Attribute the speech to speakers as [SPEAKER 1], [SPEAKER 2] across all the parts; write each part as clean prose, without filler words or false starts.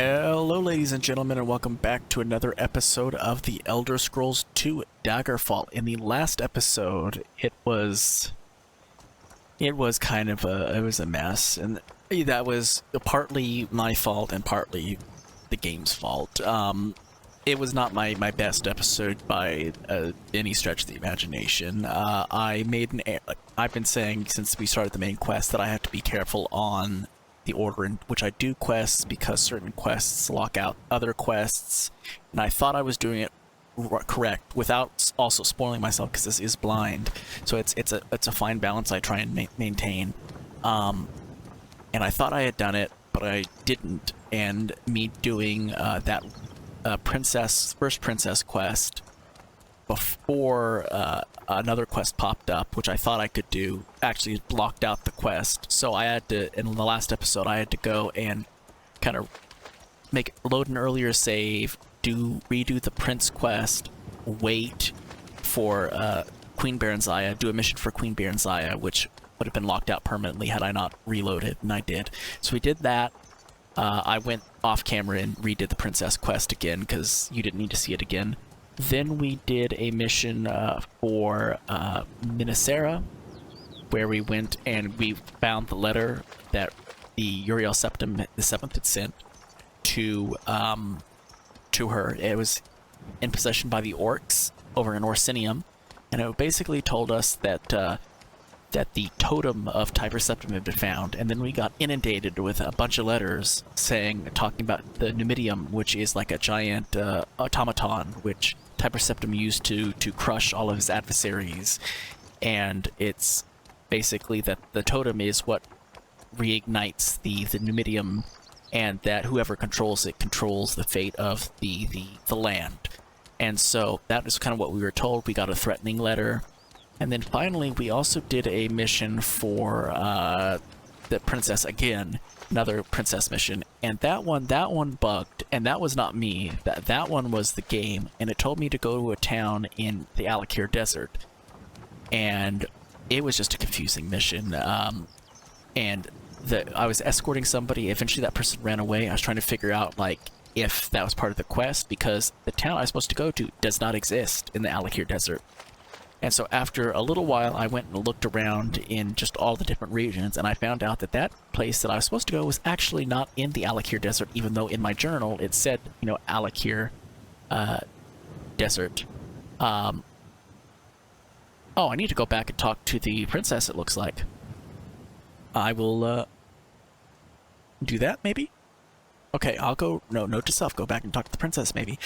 [SPEAKER 1] Hello ladies and gentlemen, and welcome back to another episode of the Elder Scrolls 2 Daggerfall. In the last episode, it was kind of a mess, and that was partly my fault and partly the game's fault. It was not my best episode by any stretch of the imagination. I've been saying since we started the main quest that I have to be careful on the order in which I do quests, because certain quests lock out other quests, and I thought I was doing it correct without also spoiling myself, because this is blind. So it's a fine balance I try and maintain. And I thought I had done it, but I didn't. And me doing that first princess quest before another quest popped up, which I thought I could do, actually blocked out the quest. So I had to, in the last episode, I had to go and kind of load an earlier save, redo the prince quest, wait for Queen Baronziah, do a mission for Queen Baronziah, which would have been locked out permanently had I not reloaded, and I did. So we did that. I went off camera and redid the princess quest again, because you didn't need to see it again. Then we did a mission for Mynisera, where we went and we found the letter that the Uriel Septim the Seventh had sent to her. It was in possession by the orcs over in Orsinium, and it basically told us that that the totem of Tiber Septim had been found. And then we got inundated with a bunch of letters talking about the Numidium, which is like a giant automaton, which Tiber Septim used to crush all of his adversaries. And it's basically that the totem is what reignites the Numidium, and that whoever controls it controls the fate of the land. And so that is kind of what we were told. We got a threatening letter. And then finally, we also did a mission for the princess again, another princess mission, and that one bugged, and that was not me. That one was the game, and it told me to go to a town in the Alakir Desert, and it was just a confusing mission. And I was escorting somebody. Eventually, that person ran away. I was trying to figure out if that was part of the quest, because the town I was supposed to go to does not exist in the Alakir Desert. And so after a little while, I went and looked around in just all the different regions, and I found out that that place that I was supposed to go was actually not in the Alakir Desert, even though in my journal it said, Alakir Desert. Oh, I need to go back and talk to the princess, it looks like. I will do that, maybe? Okay, I'll go, note to self, go back and talk to the princess, maybe.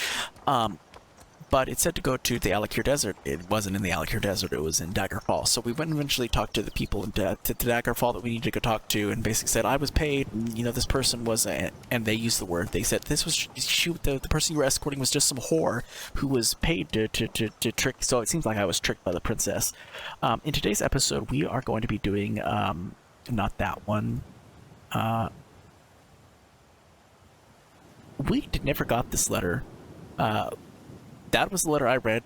[SPEAKER 1] But it said to go to the Alakir Desert. It wasn't in the Alakir Desert, it was in Daggerfall. So we went and eventually talked to the people in Daggerfall that we needed to go talk to, and basically said, I was paid, and, this person was, and they used the word, they said, this was, the person you were escorting was just some whore who was paid to trick, so it seems like I was tricked by the princess. In today's episode, we are going to be doing, not that one, we never got this letter. That was the letter I read,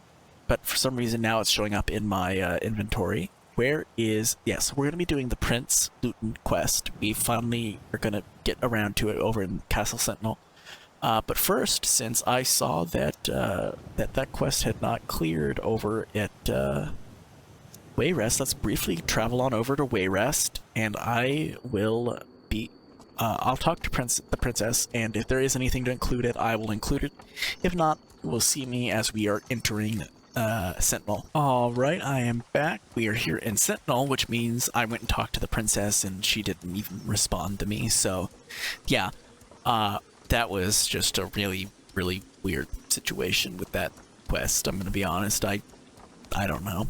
[SPEAKER 1] but for some reason now it's showing up in my inventory. Yes, we're going to be doing the Prince Lhotun quest. We finally are going to get around to it over in Castle Sentinel. But first, since I saw that that quest had not cleared over at Wayrest, let's briefly travel on over to Wayrest, and I will be... I'll talk to the princess, and if there is anything to include it, I will include it. If not, will see me as we are entering Sentinel. Alright, I am back. We are here in Sentinel, which means I went and talked to the princess and she didn't even respond to me. So, yeah, that was just a really, really weird situation with that quest. I'm going to be honest. I don't know.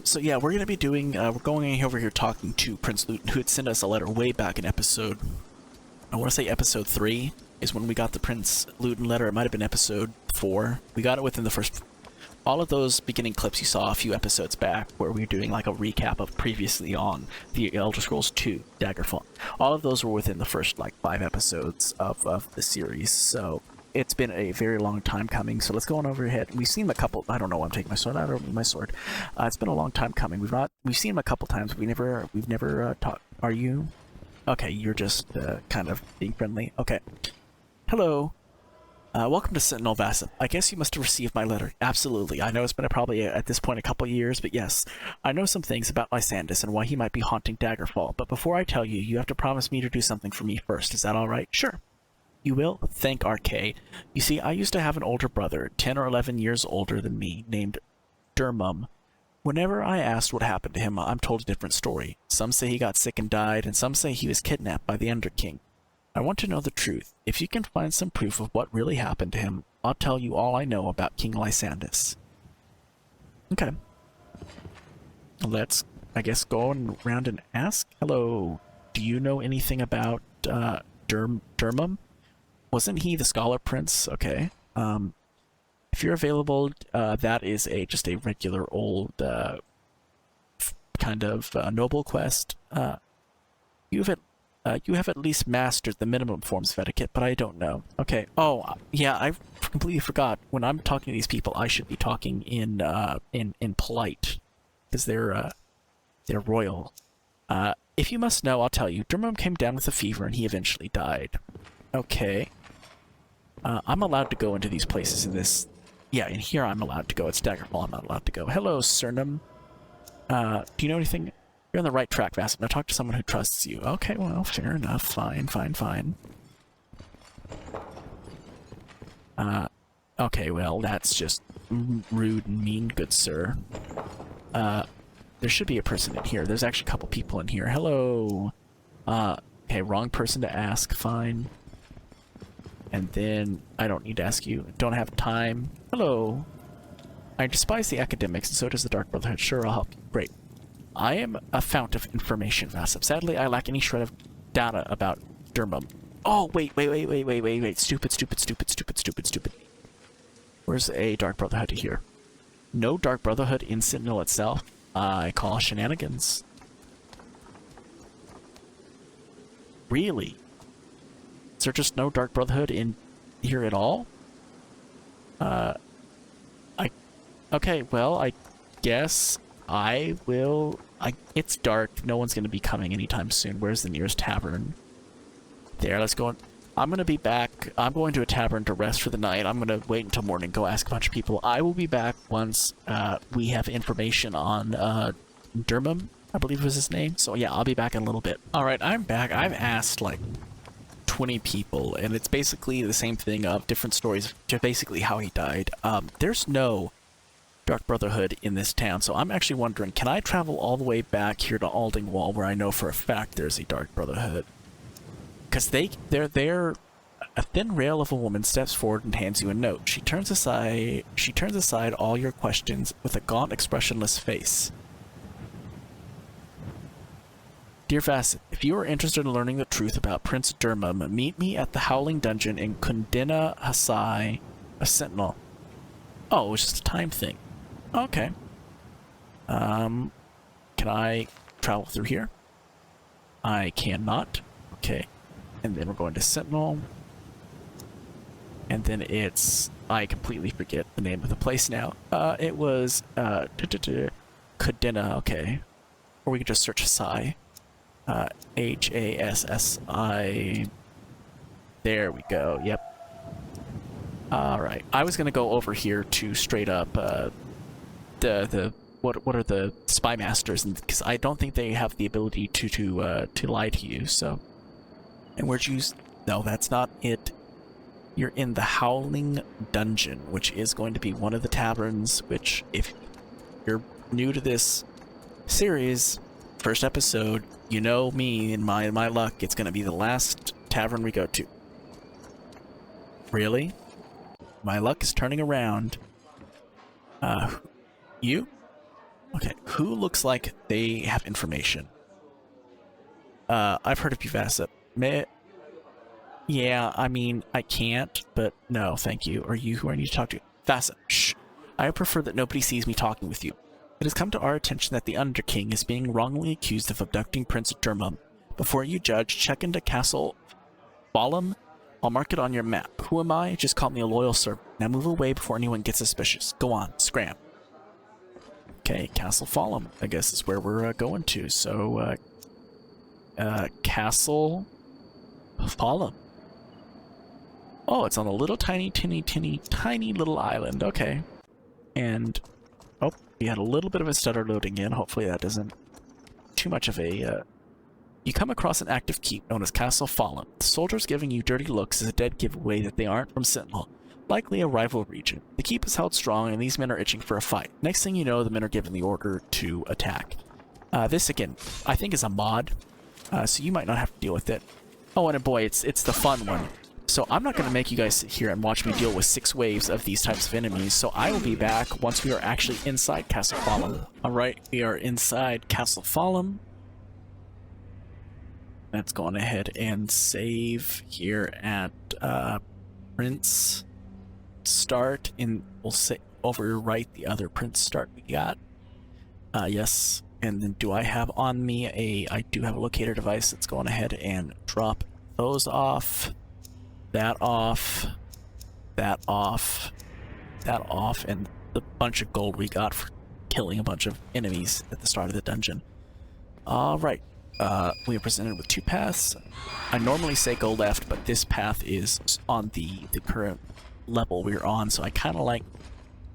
[SPEAKER 1] So yeah, we're going to be doing, we're going over here talking to Prince Lhotun, who had sent us a letter way back in episode, I want to say episode 3 is when we got the Prince Lhotun letter. It might have been episode 4. We got it within the first... All of those beginning clips you saw a few episodes back, where we were doing like a recap of previously on the Elder Scrolls 2 Daggerfall. All of those were within the first 5 episodes of the series, so it's been a very long time coming. So let's go on over ahead. We've seen them a couple... I don't know why I'm taking my sword. I don't need my sword. It's been a long time coming. We've seen them a couple times. We've never talked... Are you... Okay, you're just kind of being friendly. Okay. Hello. Welcome to Sentinel Vassip. I guess you must have received my letter. Absolutely. I know it's been probably at this point a couple years, but yes. I know some things about Lysandus and why he might be haunting Daggerfall, but before I tell you, you have to promise me to do something for me first. Is that alright? Sure. You will? Thank RK. You see, I used to have an older brother, 10 or 11 years older than me, named Dermum. Whenever I asked what happened to him, I'm told a different story. Some say he got sick and died, and some say he was kidnapped by the Underking. I want to know the truth. If you can find some proof of what really happened to him, I'll tell you all I know about King Lysandus. Okay. Let's, I guess, go around and ask. Hello. Do you know anything about Dermum? Wasn't he the Scholar Prince? Okay. If you're available, that is just a regular old kind of noble quest. You have at least mastered the minimum forms of etiquette, but I don't know. Okay. Oh, yeah, I completely forgot. When I'm talking to these people, I should be talking in polite, because they're royal. If you must know, I'll tell you. Dermum came down with a fever, and he eventually died. Okay. I'm allowed to go into these places in this... Yeah, in here I'm allowed to go. It's Daggerfall, I'm not allowed to go. Hello, Cernum. Do you know anything? You're on the right track, Vassip. Now talk to someone who trusts you. Okay, well, fair enough. Fine. Okay, well, that's just rude and mean, good sir. There should be a person in here. There's actually a couple people in here. Hello. Okay, wrong person to ask. Fine. And then, I don't need to ask you. Don't have time. Hello. I despise the academics, and so does the Dark Brotherhood. Sure, I'll help you. Great. I am a fount of information, Vassip. Sadly, I lack any shred of data about Dermum. Oh, wait. Stupid. Where's a Dark Brotherhood here? No Dark Brotherhood in Sentinel itself. I call shenanigans. Really? Is there just no Dark Brotherhood in here at all? Okay, well, I guess I will... It's dark. No one's going to be coming anytime soon. Where's the nearest tavern? There, let's go on. I'm going to be back. I'm going to a tavern to rest for the night. I'm going to wait until morning, go ask a bunch of people. I will be back once we have information on Dermum, I believe was his name. So yeah, I'll be back in a little bit. Alright, I'm back. I've asked, like, 20 people, and it's basically the same thing of different stories to basically how he died. There's no Dark Brotherhood in this town, so I'm actually wondering, can I travel all the way back here to Aldingwall where I know for a fact there's a Dark Brotherhood? Because they're there. A thin rail of a woman steps forward and hands you a note. She turns aside all your questions with a gaunt, expressionless face. Dear Vassip, if you are interested in learning the truth about Prince Dermum, meet me at the Howling Dungeon in Kundina Hasai, a Sentinel. Oh, it was just a time thing. Okay. Can I travel through here? I cannot. Okay. And then we're going to Sentinel. And then it's... I completely forget the name of the place now. It was... Kundina, okay. Or we could just search Hasai. Hassi. There we go. Yep. Alright. I was gonna go over here to straight up what are the spy masters, because I don't think they have the ability to lie to you, so. And where'd you... No, that's not it. You're in the Howling Dungeon, which is going to be one of the taverns, which, if you're new to this series, first episode, you know me and my luck, it's gonna be the last tavern we go to. Really? My luck is turning around. You? Okay, who looks like they have information? I've heard of you, Vassip. Yeah, I mean, I can't, but no, thank you. Are you who I need to talk to? Vassip, shh. I prefer that nobody sees me talking with you. It has come to our attention that the Underking is being wrongly accused of abducting Prince Dermum. Before you judge, check into Castle Wayrest. I'll mark it on your map. Who am I? Just call me a loyal servant. Now move away before anyone gets suspicious. Go on, scram. Okay, Castle Wayrest, I guess is where we're going to. So, Castle Wayrest. Oh, it's on a little tiny little island. Okay. And, oh, we had a little bit of a stutter loading in. Hopefully that doesn't too much of a, You come across an active keep known as Castle Fallen. The soldiers giving you dirty looks is a dead giveaway that they aren't from Sentinel, likely a rival region. The keep is held strong, and these men are itching for a fight. Next thing you know, the men are given the order to attack. This, again, I think is a mod, so you might not have to deal with it. Oh, and boy, it's the fun one. So I'm not going to make you guys sit here and watch me deal with 6 waves of these types of enemies, so I will be back once we are actually inside Castle Fallen. Alright, we are inside Castle Fallen. Let's go on ahead and save here at Prince Start. We'll say overwrite the other Prince Start we got. Yes, and then do I have on me I do have a locator device. Let's go on ahead and drop those off. That off, that off, that off, and the bunch of gold we got for killing a bunch of enemies at the start of the dungeon. Alright, we are presented with 2 paths. I normally say go left, but this path is on the current level we're on, so I kind of like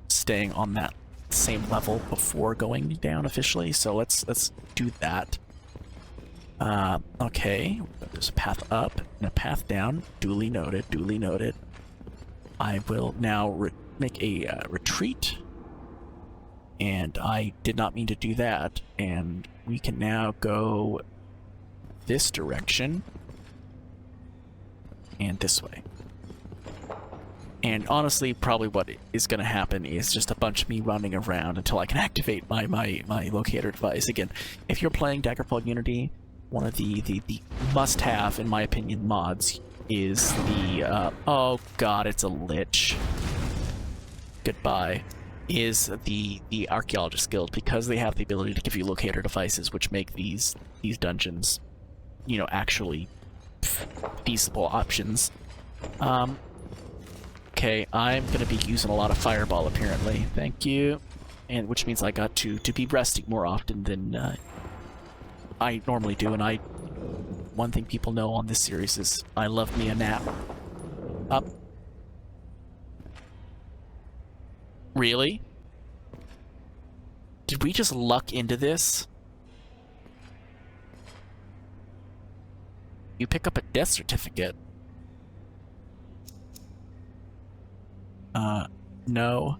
[SPEAKER 1] staying on that same level before going down officially, so let's do that. Okay, there's a path up and a path down. Duly noted, duly noted. I will now make a retreat. And I did not mean to do that. And we can now go this direction. And this way. And honestly, probably what is going to happen is just a bunch of me running around until I can activate my locator device. Again, if you're playing Daggerfall Unity, one of the must-have, in my opinion, mods is the, oh god, it's a lich. Goodbye. Is the Archaeologist Guild, because they have the ability to give you locator devices, which make these dungeons, you know, actually feasible options. Okay, I'm gonna be using a lot of Fireball, apparently. Thank you. And which means I got to be resting more often than, I normally do, and one thing people know on this series is I love me a nap. Up. Really? Did we just luck into this? You pick up a death certificate. No.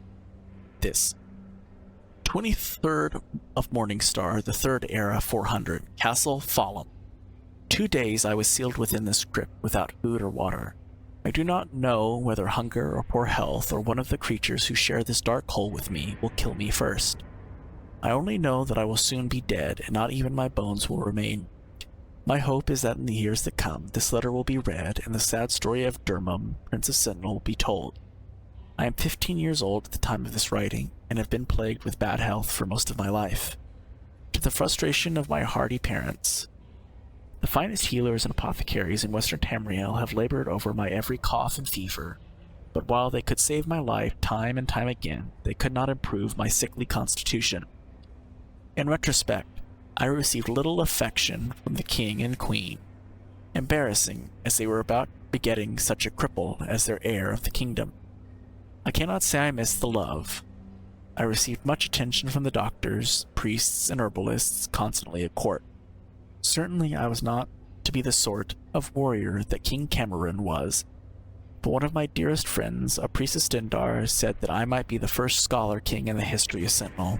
[SPEAKER 1] This. 23rd of Morningstar, the 3rd era, 400, Castle Fallen. 2 days I was sealed within this crypt without food or water. I do not know whether hunger or poor health or one of the creatures who share this dark hole with me will kill me first. I only know that I will soon be dead, and not even my bones will remain. My hope is that in the years that come, this letter will be read, and the sad story of Durmam, Prince of Sentinel, will be told. I am 15 years old at the time of this writing, and have been plagued with bad health for most of my life. To the frustration of my hardy parents, the finest healers and apothecaries in Western Tamriel have labored over my every cough and fever, but while they could save my life time and time again, they could not improve my sickly constitution. In retrospect, I received little affection from the king and queen, embarrassing as they were about begetting such a cripple as their heir of the kingdom. I cannot say I missed the love. I received much attention from the doctors, priests, and herbalists constantly at court. Certainly I was not to be the sort of warrior that King Cameron was, but one of my dearest friends, a priestess Dindar, said that I might be the first scholar king in the history of Sentinel.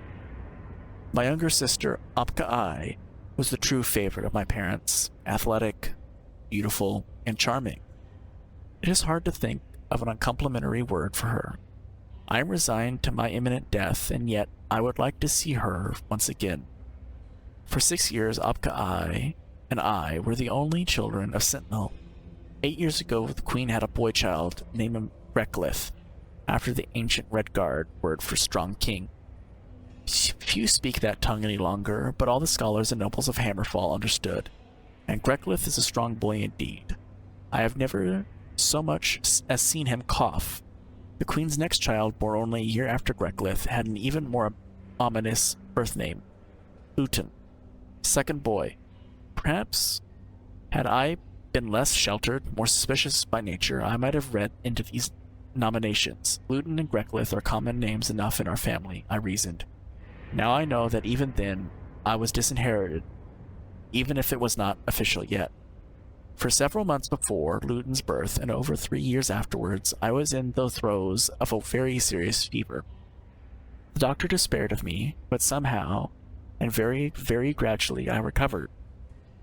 [SPEAKER 1] My younger sister, Apka-I, was the true favorite of my parents, athletic, beautiful, and charming. It is hard to think of an uncomplimentary word for her. I am resigned to my imminent death, and yet I would like to see her once again. For 6 years, Apka-I and I were the only children of Sentinel. 8 years ago, the Queen had a boy child named Recklith, after the ancient Redguard word for strong king. Few speak that tongue any longer, but all the scholars and nobles of Hammerfall understood, and Recklith is a strong boy indeed. I have never so much as seen him cough. The Queen's next child, born only a year after Recklith, had an even more ominous birth name, Lhotun. Second boy. Perhaps had I been less sheltered, more suspicious by nature, I might have read into these nominations. Lhotun and Greclith are common names enough in our family, I reasoned. Now I know that even then, I was disinherited, even if it was not official yet. For several months before Lhutun's birth, and over 3 years afterwards, I was in the throes of a very serious fever. The doctor despaired of me, but somehow, and very, very gradually, I recovered.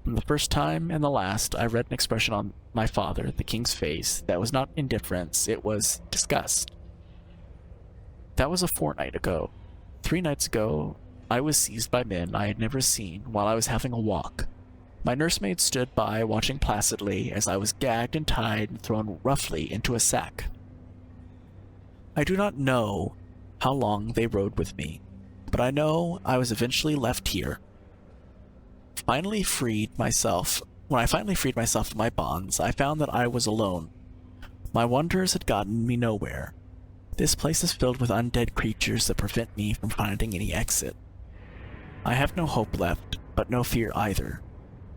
[SPEAKER 1] From the first time and the last, I read an expression on my father, the king's face, that was not indifference, it was disgust. That was a fortnight ago. 3 nights ago, I was seized by men I had never seen while I was having a walk. My nursemaid stood by, watching placidly as I was gagged and tied and thrown roughly into a sack. I do not know how long they rode with me, but I know I was eventually left here. When I finally freed myself of my bonds, I found that I was alone. My wonders had gotten me nowhere. This place is filled with undead creatures that prevent me from finding any exit. I have no hope left, but no fear either.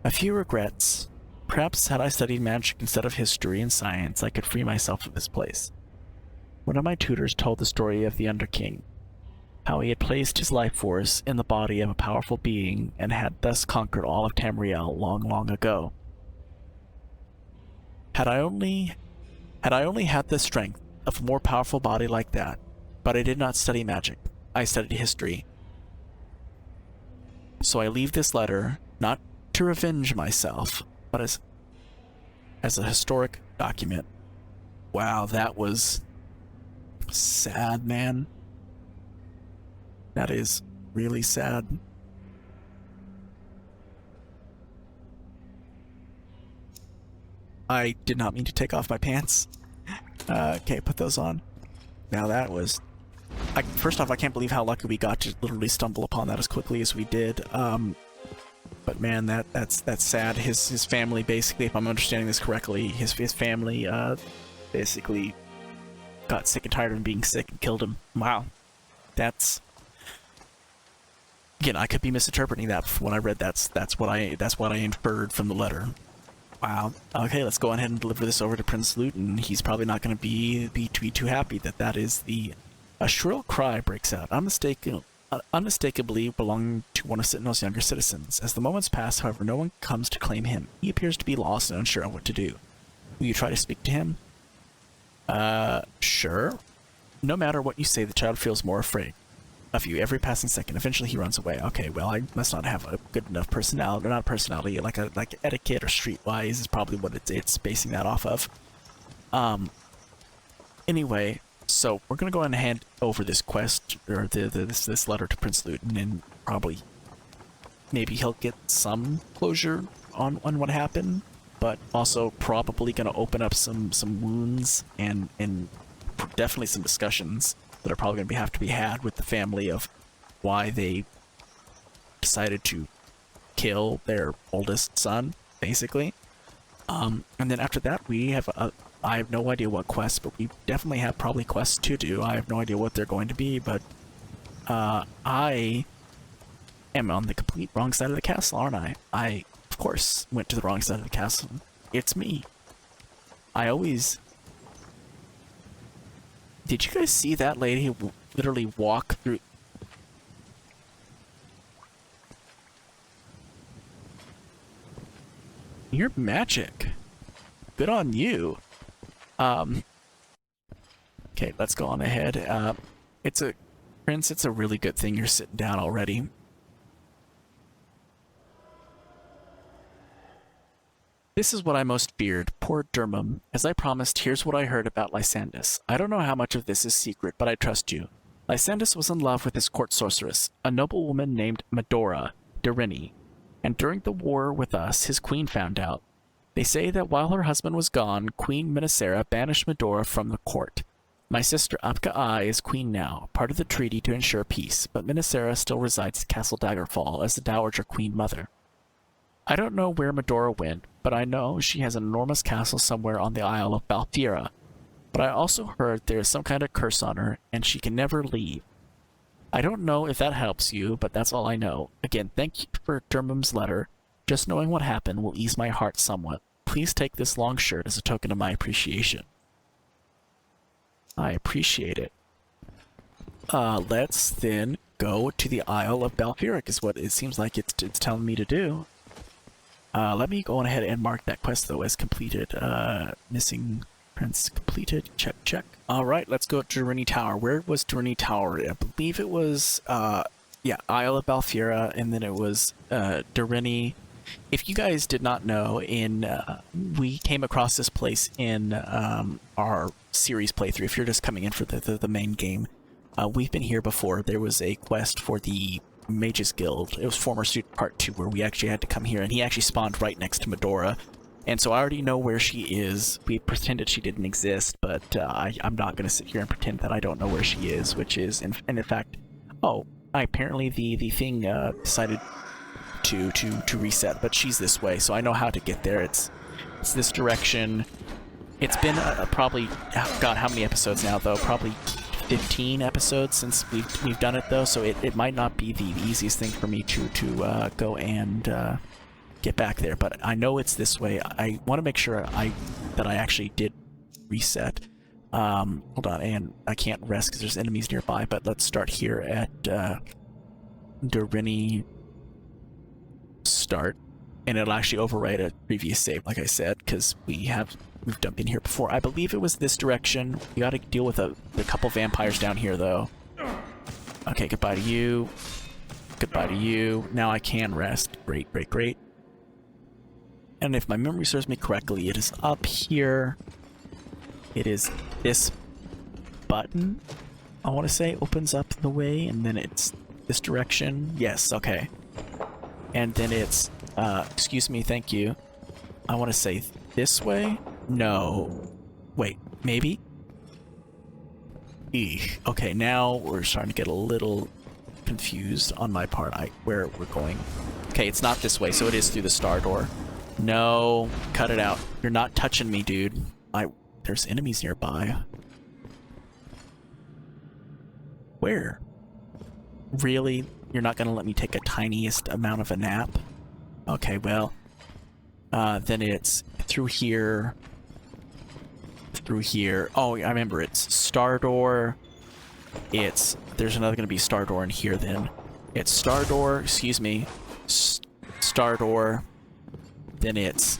[SPEAKER 1] A few regrets. Perhaps had I studied magic instead of history and science, I could free myself of this place. One of my tutors told the story of the Underking, how he had placed his life force in the body of a powerful being and had thus conquered all of Tamriel long, long ago. Had I only had the strength of a more powerful body like that, but I did not study magic. I studied history. So I leave this letter, not to revenge myself, but as a historic document. Wow, that was sad, man. That is really sad. I did not mean to take off my pants. Okay, put those on. Now that was... first off, I can't believe how lucky we got to literally stumble upon that as quickly as we did. But man, that's sad. His family, basically, if I'm understanding this correctly, his family basically got sick and tired of him being sick and killed him. Wow. That's... Again, I could be misinterpreting that when I read that's what I inferred from the letter. Wow. Okay, let's go ahead and deliver this over to Prince Lhotun. He's probably not going to be too happy that is the... A shrill cry breaks out, unmistakably belonging to one of Sentinel's younger citizens. As the moments pass, however, no one comes to claim him. He appears to be lost and unsure of what to do. Will you try to speak to him? Sure. No matter what you say, the child feels more afraid of you every passing second. Eventually he runs away. Okay, well, I must not have a good enough personality, or not personality, like etiquette or streetwise is probably what it's basing that off of. Anyway, so we're gonna go ahead and hand over this quest, or this letter to Prince Lhotun, and probably maybe he'll get some closure on what happened, but also probably gonna open up some wounds and definitely some discussions that are probably going to have to be had with the family of why they decided to kill their oldest son, basically. And then after that, we have I have no idea what quests, but we definitely have probably quests to do. I have no idea what they're going to be, but I am on the complete wrong side of the castle, aren't I? I, of course, went to the wrong side of the castle. It's me. I always... Did you guys see that lady literally walk through... You're magic. Good on you. Okay, let's go on ahead. Prince, it's a really good thing you're sitting down already. This is what I most feared, poor Durmam. As I promised, here's what I heard about Lysandus. I don't know how much of this is secret, but I trust you. Lysandus was in love with his court sorceress, a noble woman named Medora, Direnni, and during the war with us, his queen found out. They say that while her husband was gone, Queen Mynisera banished Medora from the court. My sister Apka is queen now, part of the treaty to ensure peace, but Mynisera still resides at Castle Daggerfall as the Dowager Queen Mother. I don't know where Medora went, but I know she has an enormous castle somewhere on the Isle of Balfiera. But I also heard there is some kind of curse on her, and she can never leave. I don't know if that helps you, but that's all I know. Again, thank you for Durmam's letter. Just knowing what happened will ease my heart somewhat. please take this long shirt as a token of my appreciation. I appreciate it. Let's then go to the Isle of Balfiera, is what it seems like it's telling me to do. Let me go on ahead and mark that quest, though, as completed. Missing Prince completed. Check, check. Alright, let's go to Direnni Tower. Where was Direnni Tower? I believe it was, yeah, Isle of Balfiera, and then it was, Direnni. If you guys did not know, we came across this place in, our series playthrough. If you're just coming in for the main game, we've been here before. There was a quest for the Mages Guild. It was Former Student Part 2, where we actually had to come here, and he actually spawned right next to Medora. And so I already know where she is. We pretended she didn't exist, but I'm not going to sit here and pretend that I don't know where she is, which is, and in fact, oh, apparently the thing decided to reset, but she's this way, so I know how to get there. It's this direction. It's been probably, God, how many episodes now, though? Probably 15 episodes since we've done it, though, so it might not be the easiest thing for me to go and get back there, but I know it's this way. I want to make sure that I actually did reset. Hold on, and I can't rest because there's enemies nearby, but let's start here at Direnni start, and it'll actually overwrite a previous save, like I said, because we've jumped in here before. I believe it was this direction. We got to deal with a couple vampires down here, though. Okay, goodbye to you. Goodbye to you. Now I can rest. Great, great, great. And if my memory serves me correctly, it is up here. It is this button, I want to say, opens up the way, and then it's this direction. Yes, okay. And then it's, excuse me, thank you. I want to say this way? No. Wait, maybe? Eek. Okay, now we're starting to get a little confused on my part, where we're going. Okay, it's not this way, so it is through the star door. No, cut it out. You're not touching me, dude. There's enemies nearby. Where? Really? You're not gonna let me take a tiniest amount of a nap? Okay, well, then it's through here. Through here. Oh, I remember. It's star door. There's another gonna be star door in here then. It's star door, excuse me. Star door. Then it's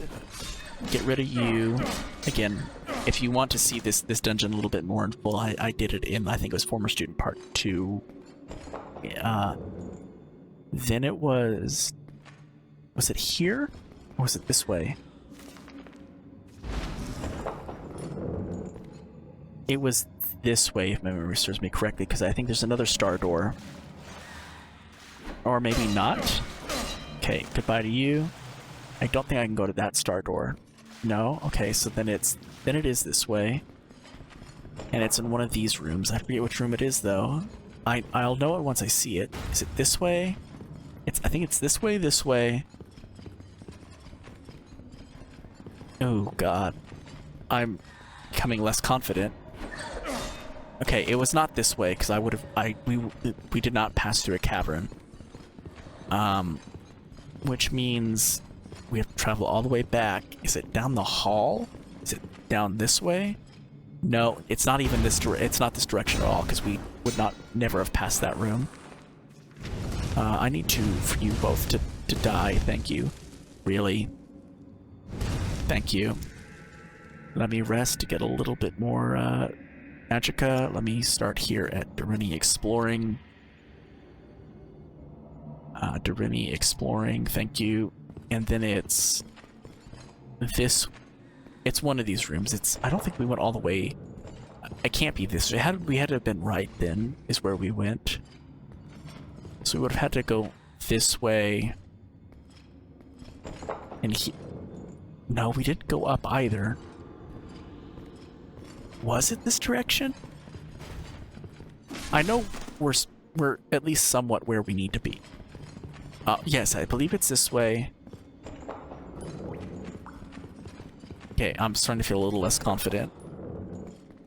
[SPEAKER 1] get rid of you. Again, if you want to see this dungeon a little bit more in full, I did it in, I think it was Former Student Part 2. Then it was it here? Or was it this way? It was this way, if my memory serves me correctly, because I think there's another star door. Or maybe not. Okay, goodbye to you. I don't think I can go to that star door. No? Okay, so then it is this way. And it's in one of these rooms. I forget which room it is, though. I'll know it once I see it. Is it this way? I think it's this way. Oh, God. I'm becoming less confident. Okay, it was not this way, because we did not pass through a cavern. Which means we have to travel all the way back. Is it down the hall? Is it down this way? No, it's not even this it's not this direction at all, because we would never have passed that room. I need for you both to die, thank you. Really? Thank you. Let me rest to get a little bit more magicka. Let me start here at Direnni Exploring. Direnni Exploring, thank you. And then it's one of these rooms. I don't think we went all the way. It can't be this. We had to have been right then, is where we went. So we would have had to go this way. And no, we didn't go up either. Was it this direction? I know we're at least somewhat where we need to be. Yes, I believe it's this way. Okay, I'm starting to feel a little less confident.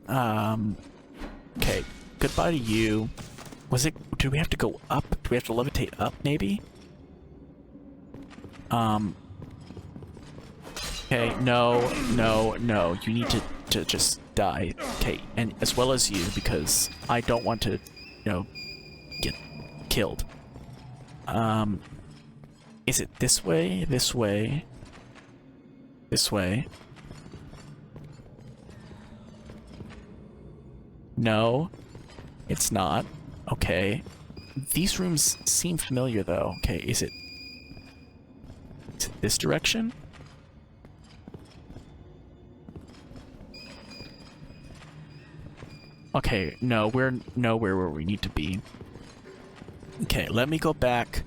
[SPEAKER 1] Okay, goodbye to you. Do we have to go up? Do we have to levitate up, maybe? Okay, no, no, no. You need to just die. Okay, and as well as you, because I don't want to, get killed. Is it this way? This way? This way? No, it's not. Okay. These rooms seem familiar, though. Okay, is it this direction? Okay, no, we're nowhere where we need to be. Okay, let me go back.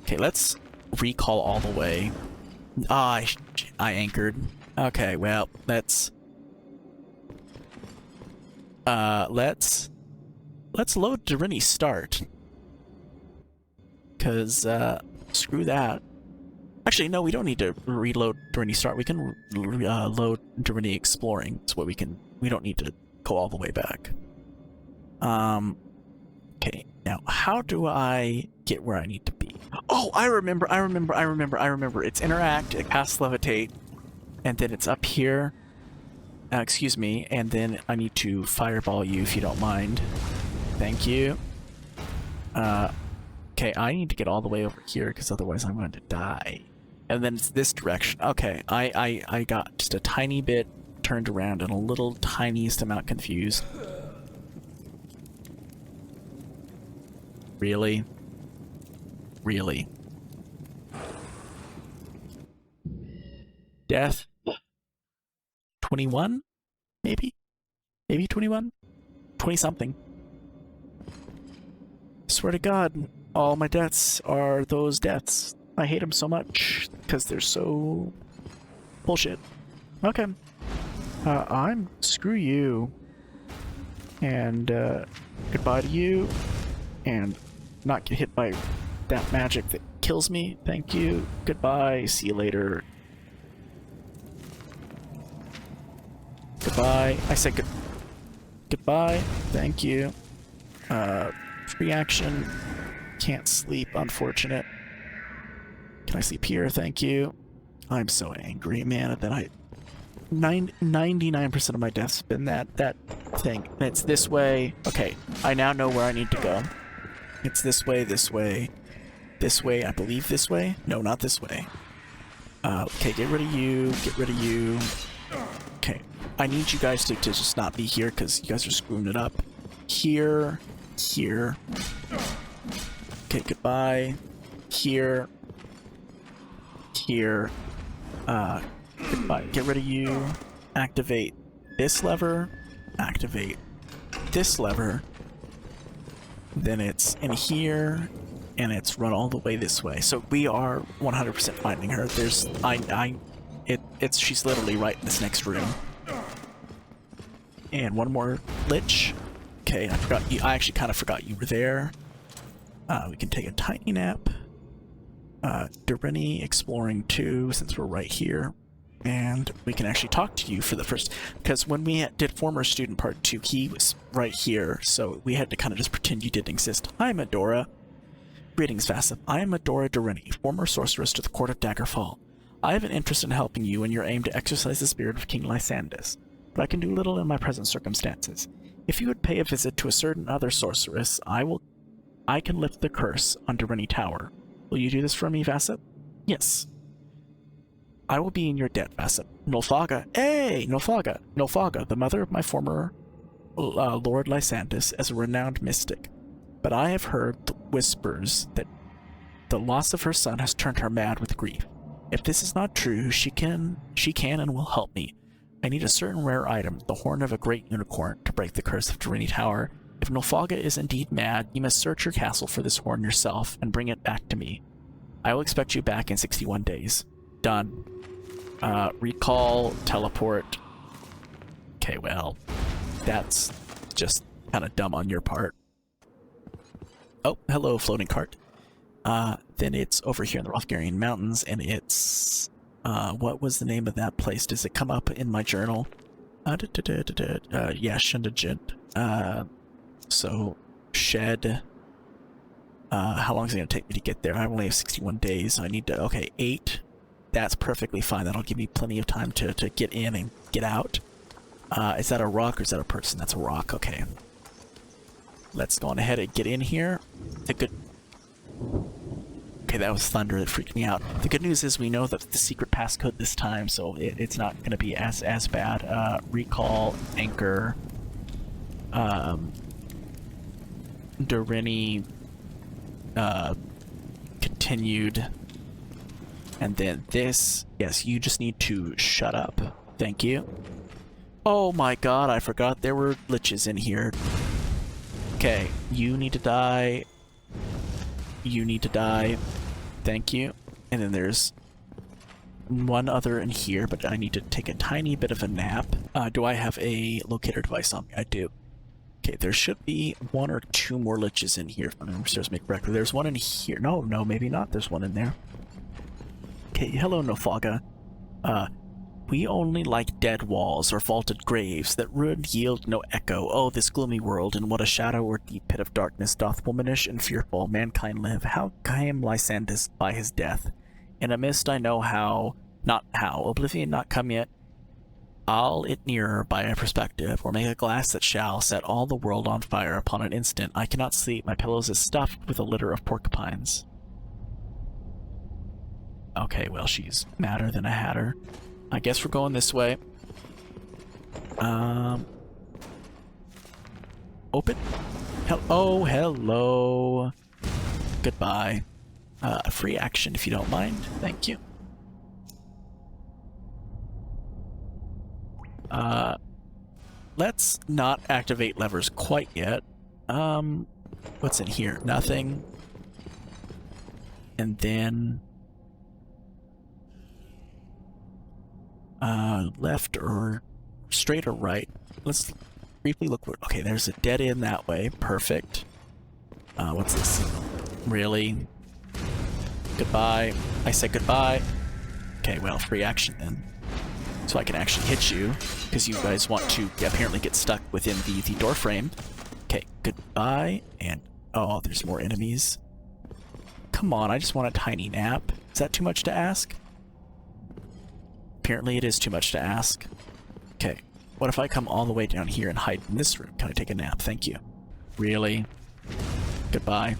[SPEAKER 1] Okay, let's recall all the way. Ah, I anchored. Okay, well, let's load Direnni start. Cause screw that. Actually, no, we don't need to reload Direnni start. We can load Direnni exploring. That's what we can. We don't need to go all the way back. Okay, now how do I get where I need to be? Oh, I remember. It's interact at Castle Levitate, and then it's up here. Excuse me, and then I need to fireball you if you don't mind. Thank you. Okay, I need to get all the way over here because otherwise I'm going to die. And then it's this direction. Okay, I got just a tiny bit turned around and a little tiniest amount confused. Really? Really? Death? 21? Maybe? Maybe 21? 20-something. Swear to God, all my deaths are those deaths. I hate them so much, because they're so... bullshit. Okay. Screw you. And, goodbye to you. And not get hit by that magic that kills me. Thank you. Goodbye. See you later. Goodbye. I said goodbye. Thank you. Free action. Can't sleep. Unfortunate. Can I sleep here? Thank you. I'm so angry, man, that 99% of my deaths have been that thing. And it's this way. Okay, I now know where I need to go. It's this way, this way, this way, I believe this way? No, not this way. Okay, get rid of you, get rid of you. Okay, I need you guys to just not be here because you guys are screwing it up. Here, here. Okay, goodbye. Here. Here. Goodbye. Get rid of you. Activate this lever. Activate this lever. Then it's in here, and it's run all the way this way. So we are 100% finding her. There's, she's literally right in this next room. And one more lich. Okay, I forgot you. I actually kind of forgot you were there. We can take a tiny nap. Direnni exploring 2, since we're right here. And we can actually talk to you for the first, because when we did former student part 2, he was right here, so we had to kind of just pretend you didn't exist. Hi, Medora. Greetings, Vassip. I am Medora Direnni, former sorceress to the court of Daggerfall. I have an interest in helping you in your aim to exorcise the spirit of King Lysandus, but I can do little in my present circumstances. If you would pay a visit to a certain other sorceress, I can lift the curse on Direnni Tower. Will you do this for me, Vassip? Yes. I will be in your debt, Vassip. Nulfaga. Hey! Nulfaga! Nulfaga, the mother of my former Lord Lysandus, is a renowned mystic. But I have heard the whispers that the loss of her son has turned her mad with grief. If this is not true, she can and will help me. I need a certain rare item, the horn of a great unicorn, to break the curse of Direnni Tower. If Nulfaga is indeed mad, you must search your castle for this horn yourself and bring it back to me. I will expect you back in 61 days. Done. Recall, teleport. Okay, well, that's just kind of dumb on your part. Oh, hello, floating cart. Then it's over here in the Rothgarian Mountains, and it's... what was the name of that place? Does it come up in my journal? Yeah, Shundajit. So, Shed. How long is it going to take me to get there? I only have 61 days. So I need to... Okay, 8. That's perfectly fine. That'll give me plenty of time to get in and get out. Is that a rock or is that a person? That's a rock. Okay. Let's go on ahead and get in here. The good... Okay, that was thunder that freaked me out. The good news is we know that the secret passcode this time, so it's not going to be as bad. Recall, anchor, Direnni, continued, and then this. Yes, you just need to shut up. Thank you. Oh my god, I forgot there were liches in here. Okay, you need to die. You need to die. Thank you. And then there's one other in here, but I need to take a tiny bit of a nap. Do I have a locator device on me? I do. Okay, there should be one or two more liches in here, if I'm upstairs make correctly. There's one in here. No, maybe not. There's one in there. Okay, hello, Nulfaga. We only like dead walls or vaulted graves that ruin yield no echo. Oh, this gloomy world, in what a shadow or deep pit of darkness doth womanish and fearful mankind live. How came Lysandus by his death? In a mist I know how, not how, oblivion not come yet. I'll it nearer by a perspective, or make a glass that shall set all the world on fire upon an instant. I cannot sleep, my pillows is stuffed with a litter of porcupines. Okay, well, she's madder than a hatter. I guess we're going this way. Open? Oh, hello. Goodbye. Free action if you don't mind. Thank you. Let's not activate levers quite yet. What's in here? Nothing. And then... left or straight or right? Let's briefly look. Okay, there's a dead end that way. Perfect. What's this? Really? Goodbye. I said goodbye. Okay, well, free action then. So I can actually hit you, because you guys want to apparently get stuck within the door frame. Okay, goodbye, and... Oh, there's more enemies. Come on, I just want a tiny nap. Is that too much to ask? Apparently it is too much to ask. Okay, what if I come all the way down here and hide in this room? Can I take a nap? Thank you. Really? Goodbye.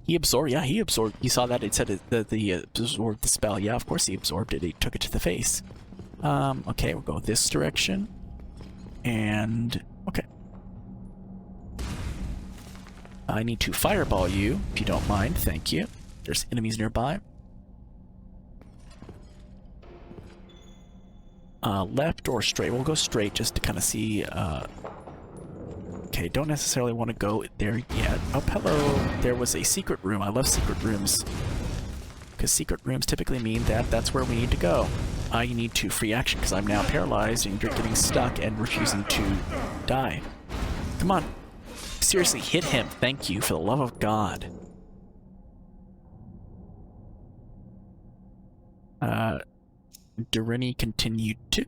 [SPEAKER 1] He absorbed, yeah, he absorbed. You saw that, it said the absorbed the spell. Yeah, of course he absorbed it. He took it to the face. Okay, we'll go this direction. And, okay. I need to fireball you, if you don't mind. Thank you. There's enemies nearby. Left or straight? We'll go straight just to kind of see, okay, don't necessarily want to go there yet. Oh, hello! There was a secret room. I love secret rooms. Because secret rooms typically mean that that's where we need to go. I need to free action because I'm now paralyzed and you're getting stuck and refusing to die. Come on. Seriously, hit him. Thank you, for the love of God. Direnni continued to.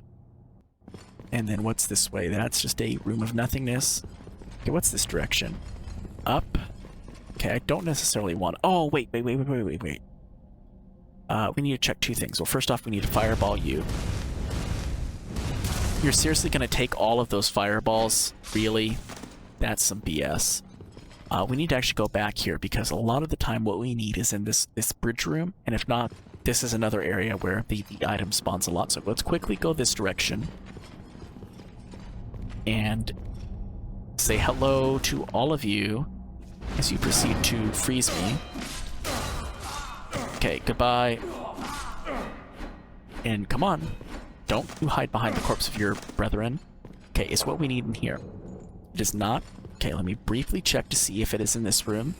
[SPEAKER 1] And then what's this way? That's just a room of nothingness. Okay, what's this direction? Up. Okay, I don't necessarily want... Oh, wait. We need to check two things. Well, first off, we need to fireball you. You're seriously going to take all of those fireballs? Really? That's some BS. We need to actually go back here, because a lot of the time what we need is in this bridge room, and if not, this is another area where the item spawns a lot. So let's quickly go this direction and say hello to all of you as you proceed to freeze me. Okay, goodbye. And come on, don't you hide behind the corpse of your brethren. Okay, it's what we need in here. It is not. Okay, let me briefly check to see if it is in this room.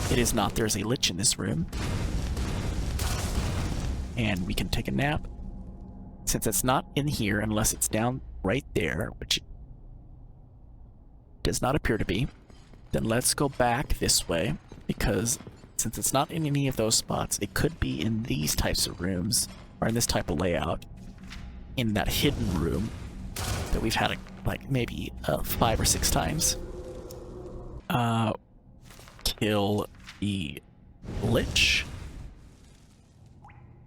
[SPEAKER 1] It is not. There's a lich in this room. And we can take a nap. Since it's not in here unless it's down right there, which it does not appear to be, then let's go back this way, because since it's not in any of those spots, it could be in these types of rooms, or in this type of layout, in that hidden room that we've had like maybe 5 or 6 times. Kill the lich.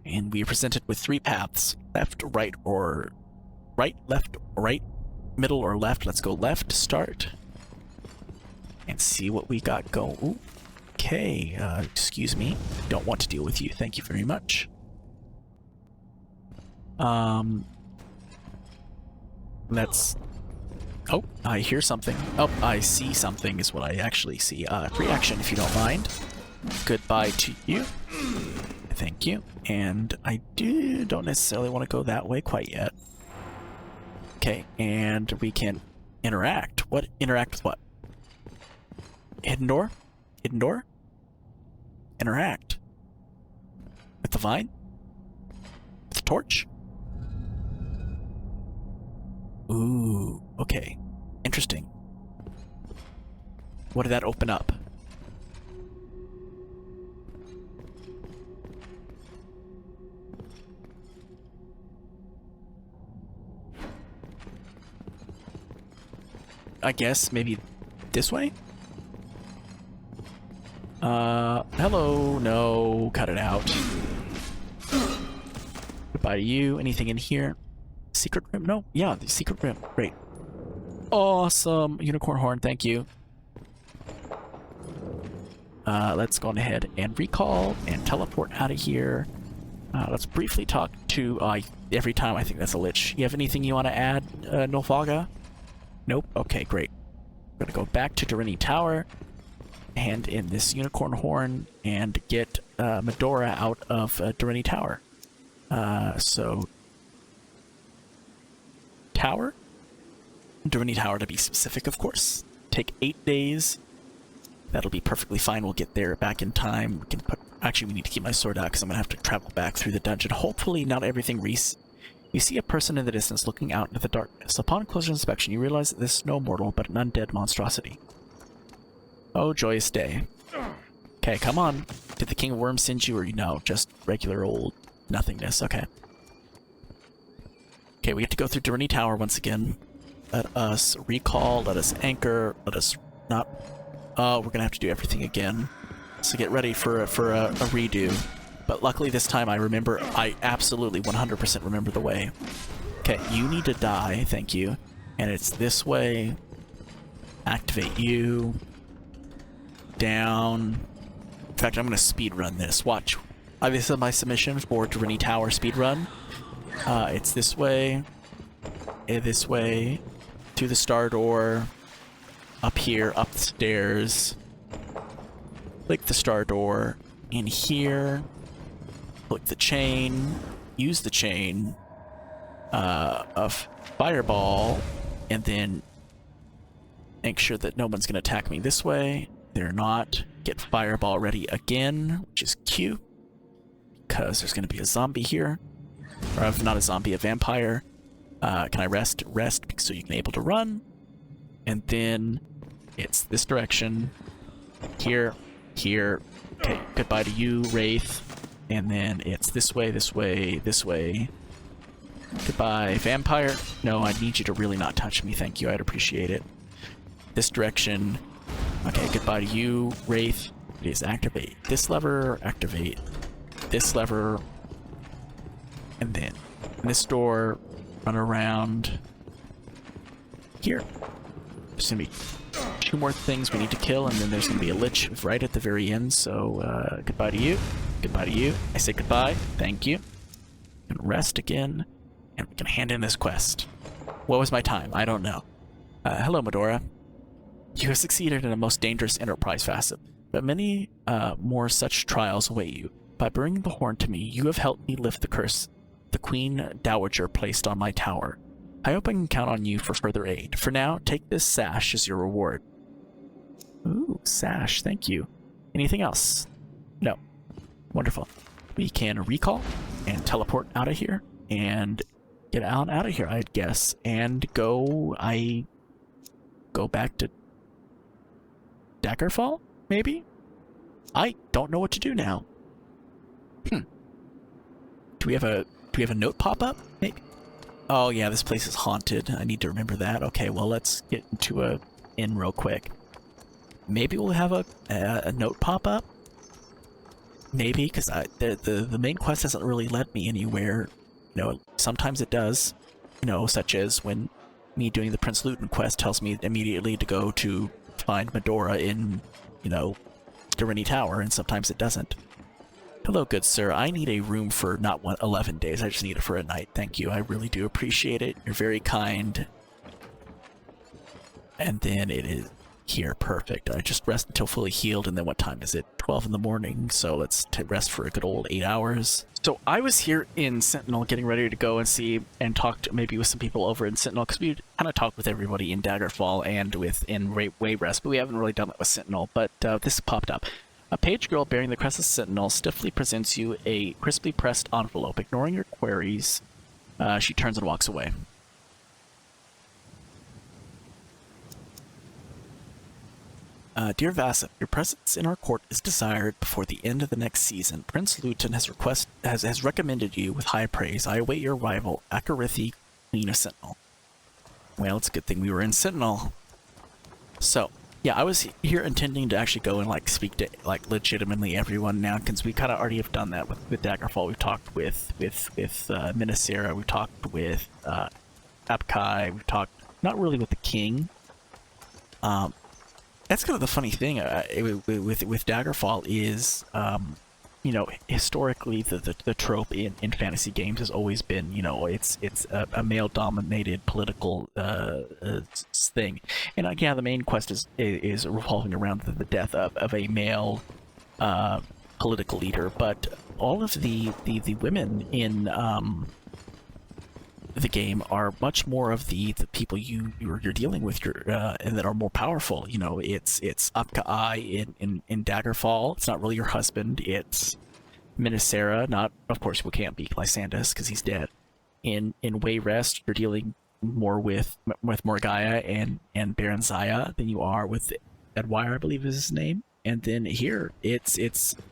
[SPEAKER 1] And we are presented with 3 paths. Left, right, or... Right, left, right, middle, or left. Let's go left to start. And see what we got going. Ooh, okay, excuse me. Don't want to deal with you. Thank you very much. Let's... Oh, I hear something. Oh, I see something is what I actually see. Free action if you don't mind. Goodbye to you. Thank you. And I don't necessarily want to go that way quite yet. Okay, and we can interact. What? Interact with what? Hidden door? Hidden door? Interact. With the vine? With the torch? Ooh, okay. Interesting. What did that open up? I guess maybe this way? Hello, no, cut it out. Goodbye to you. Anything in here? Secret room? No, yeah, the secret room. Great. Awesome. Unicorn horn, thank you. Let's go on ahead and recall and teleport out of here. Let's briefly talk to, every time I think that's a lich. You have anything you want to add, Nulfaga? Nope. Okay, great. We're gonna go back to Direnni Tower, hand in this unicorn horn, and get Medora out of Direnni Tower. So... Tower? Direnni Tower to be specific, of course. Take 8 days. That'll be perfectly fine. We'll get there back in time. We can put... Actually, we need to keep my sword out because I'm going to have to travel back through the dungeon. Hopefully not everything You see a person in the distance looking out into the darkness. Upon closer inspection, you realize that this is no mortal, but an undead monstrosity. Oh, joyous day. Okay, come on. Did the King of Worms send you, or no, just regular old nothingness? Okay. Okay, we have to go through Direnni Tower once again. Let us recall, let us anchor, let us not... Oh, we're gonna have to do everything again. So get ready for a redo. But luckily this time I absolutely 100% remember the way. Okay, you need to die, thank you. And it's this way. Activate you. Down. In fact, I'm gonna speedrun this. Watch. This is my submission for Direnni Tower speedrun. It's this way. This way. To the star door. Up here, up the stairs. Click the star door. In here. Click the chain, use the chain of fireball, and then make sure that no one's going to attack me this way. They're not. Get fireball ready again, which is Q, because there's going to be a zombie here. Or not a zombie, a vampire. Can I rest? Rest, so you can be able to run. And then it's this direction. Here, here. Okay, goodbye to you, Wraith. And then it's this way, this way, this way. Goodbye, vampire. No, I need you to really not touch me. Thank you, I'd appreciate it. This direction. Okay, goodbye to you, Wraith. It is activate this lever, activate this lever. And then in this door, run around here. There's gonna be 2 more things we need to kill, and then there's gonna be a lich right at the very end, so goodbye to you. Goodbye to you. I say goodbye. Thank you. And rest again. And we can hand in this quest. What was my time? I don't know. Hello, Medora. You have succeeded in a most dangerous enterprise facet, but many more such trials await you. By bringing the horn to me, you have helped me lift the curse the Queen Dowager placed on my tower. I hope I can count on you for further aid. For now, take this sash as your reward. Ooh, sash. Thank you. Anything else? No. Wonderful. We can recall and teleport out of here and get out of here, I'd guess, and go back to Daggerfall, maybe? I don't know what to do now. Do we have a note pop up? Maybe. Oh yeah, this place is haunted. I need to remember that. Okay, well let's get into a inn real quick. Maybe we'll have a note pop up. maybe, because the main quest hasn't really led me anywhere. Sometimes it does, such as when me doing the Prince Lhotun quest tells me immediately to go to find Medora in, Direnni Tower, and sometimes it doesn't. Hello, good sir. I need a room for not 11 days. I just need it for a night. Thank you. I really do appreciate it. You're very kind. And then it is here. Perfect. I just rest until fully healed, and then what time is it? 12 in the morning, so let's rest for a good old 8 hours. So I was here in Sentinel getting ready to go and see and talk to maybe with some people over in Sentinel, because we kind of talked with everybody in Daggerfall and in Wayrest, but we haven't really done that with Sentinel. But this popped up. A page girl bearing the crest of Sentinel stiffly presents you a crisply pressed envelope. Ignoring your queries, she turns and walks away. Dear Vassip, your presence in our court is desired before the end of the next season. Prince Lhotun has recommended you with high praise. I await your arrival, Akoritihi, Queen of Sentinel. Well, it's a good thing we were in Sentinel. So, yeah, I was here intending to actually go and speak to legitimately everyone now, because we kind of already have done that with Daggerfall. We've talked with Mynisera, we've talked with Apkai, we've talked not really with the king. That's kind of the funny thing with Daggerfall is, historically the trope in fantasy games has always been, it's a male-dominated political thing, and yeah, the main quest is revolving around the death of a male political leader, but all of the women in the game are much more of the people you're dealing with, and that are more powerful. It's Apkai in Daggerfall. It's not really your husband. It's Mynisera. Not, of course, we can't be Lysandus because he's dead. In Wayrest, you're dealing more with Morgaya and Baron Zaya than you are with Edwire, I believe is his name. And then here, it's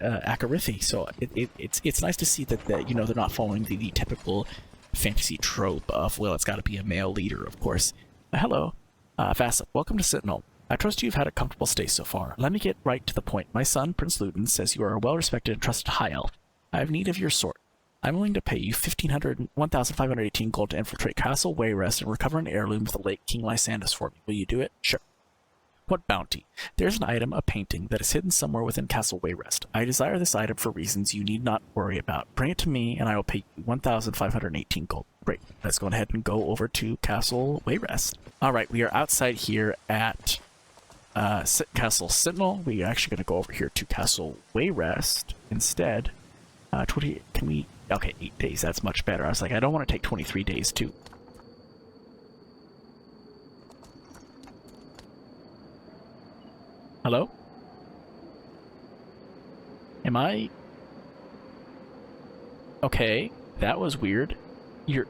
[SPEAKER 1] Akoritihi. So it's nice to see that they're not following the typical fantasy trope of, well, it's got to be a male leader, of course. Hello, Vassip. Welcome to Sentinel. I trust you've had a comfortable stay so far. Let me get right to the point. My son, Prince Lhotun, says you are a well-respected and trusted high elf. I have need of your sort. I'm willing to pay you 1,518 gold to infiltrate Castle Wayrest and recover an heirloom of the late King Lysandus for me. Will you do it? Sure. What bounty? There's an item, a painting, that is hidden somewhere within Castle Wayrest. I desire this item for reasons you need not worry about. Bring it to me, and I will pay you 1,518 gold. Great. Let's go ahead and go over to Castle Wayrest. Alright, we are outside here at Castle Sentinel. We are actually going to go over here to Castle Wayrest instead. 20, can we... Okay, 8 days. That's much better. I was like, I don't want to take 23 days, too. Hello? Am I... Okay, that was weird. Your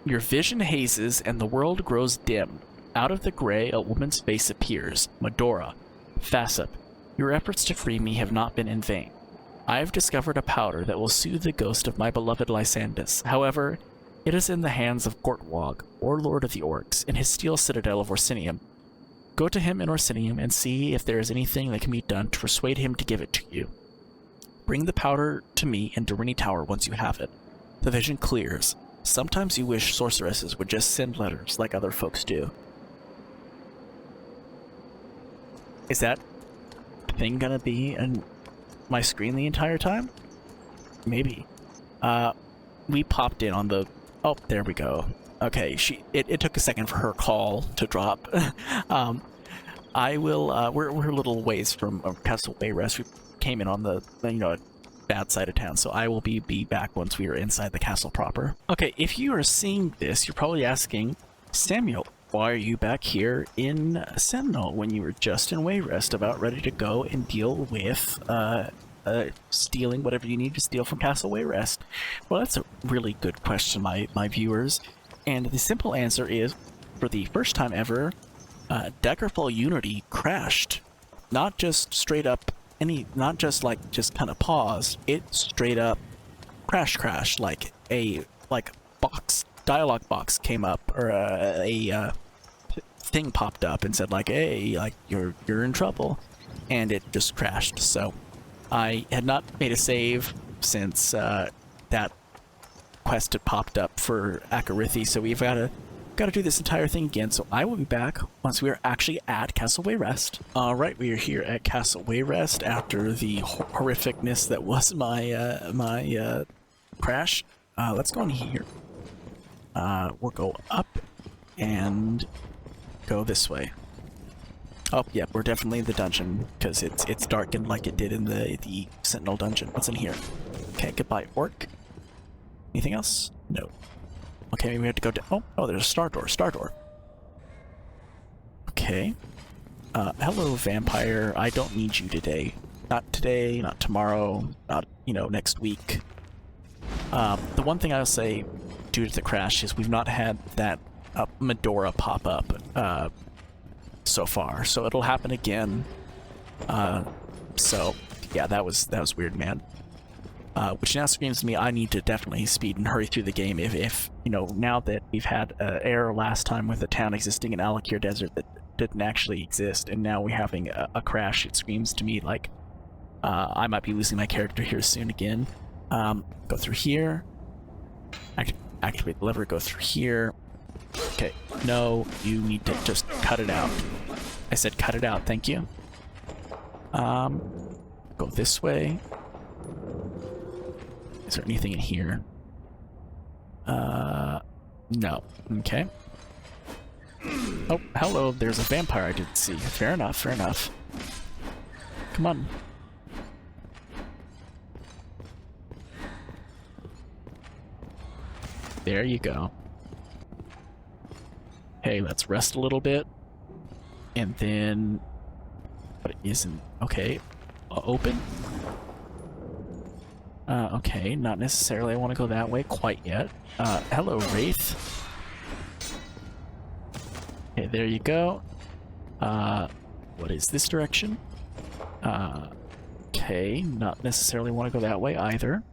[SPEAKER 1] vision hazes and the world grows dim. Out of the gray, a woman's face appears. Medora. Vassip, your efforts to free me have not been in vain. I have discovered a powder that will soothe the ghost of my beloved Lysandus. However, it is in the hands of Gortwog, Warlord of the Orcs, in his steel citadel of Orsinium. Go to him in Orsinium and see if there is anything that can be done to persuade him to give it to you. Bring the powder to me in Direnni Tower once you have it. The vision clears. Sometimes you wish sorceresses would just send letters like other folks do. Is that thing gonna be in my screen the entire time? Maybe. We popped in on the... Oh, there we go. Okay, it took a second for her call to drop. I will, we're a little ways from Castle Wayrest. We came in on the, bad side of town, so I will be back once we are inside the castle proper. Okay, if you are seeing this, you're probably asking, Samuel, why are you back here in Sentinel when you were just in Wayrest, about ready to go and deal with, stealing whatever you need to steal from Castle Wayrest? Well, that's a really good question, my viewers. And the simple answer is, for the first time ever, Daggerfall Unity crashed. Not just straight up not just kind of paused, it straight up crashed, like a dialogue box came up, or a thing popped up and said like, hey, like you're in trouble, and it just crashed. So I had not made a save since that quest had popped up for Akoritihi, so we've got to do this entire thing again. So I will be back once we are actually at Castle Wayrest. All right, we are here at Castle Wayrest after the horrificness that was my crash. Let's go in here. We'll go up and go this way. Oh, yeah, we're definitely in the dungeon because it's darkened like it did in the Sentinel dungeon. What's in here? Okay, goodbye, orc. Anything else? No. Okay, maybe we have to go down. Oh, there's a star door. Star door. Okay. Hello, vampire. I don't need you today. Not today, not tomorrow, not, next week. The one thing I'll say due to the crash is we've not had that Medora pop up so far, so it'll happen again. So yeah, that was weird, man. Which now screams to me I need to definitely speed and hurry through the game. If now that we've had an error last time with a town existing in Alakir Desert that didn't actually exist, and now we're having a crash, it screams to me like I might be losing my character here soon again. Go through here. Activate the lever, go through here. Okay, no, you need to just cut it out. I said cut it out, thank you. Go this way. Is there anything in here? No. Okay. Oh, hello, there's a vampire I didn't see. Fair enough, fair enough. Come on. There you go. Hey, let's rest a little bit. And then... What isn't... Okay. Open? Okay, not necessarily I want to go that way quite yet. Hello, Wraith. Okay, there you go. What is this direction? Okay, not necessarily want to go that way either.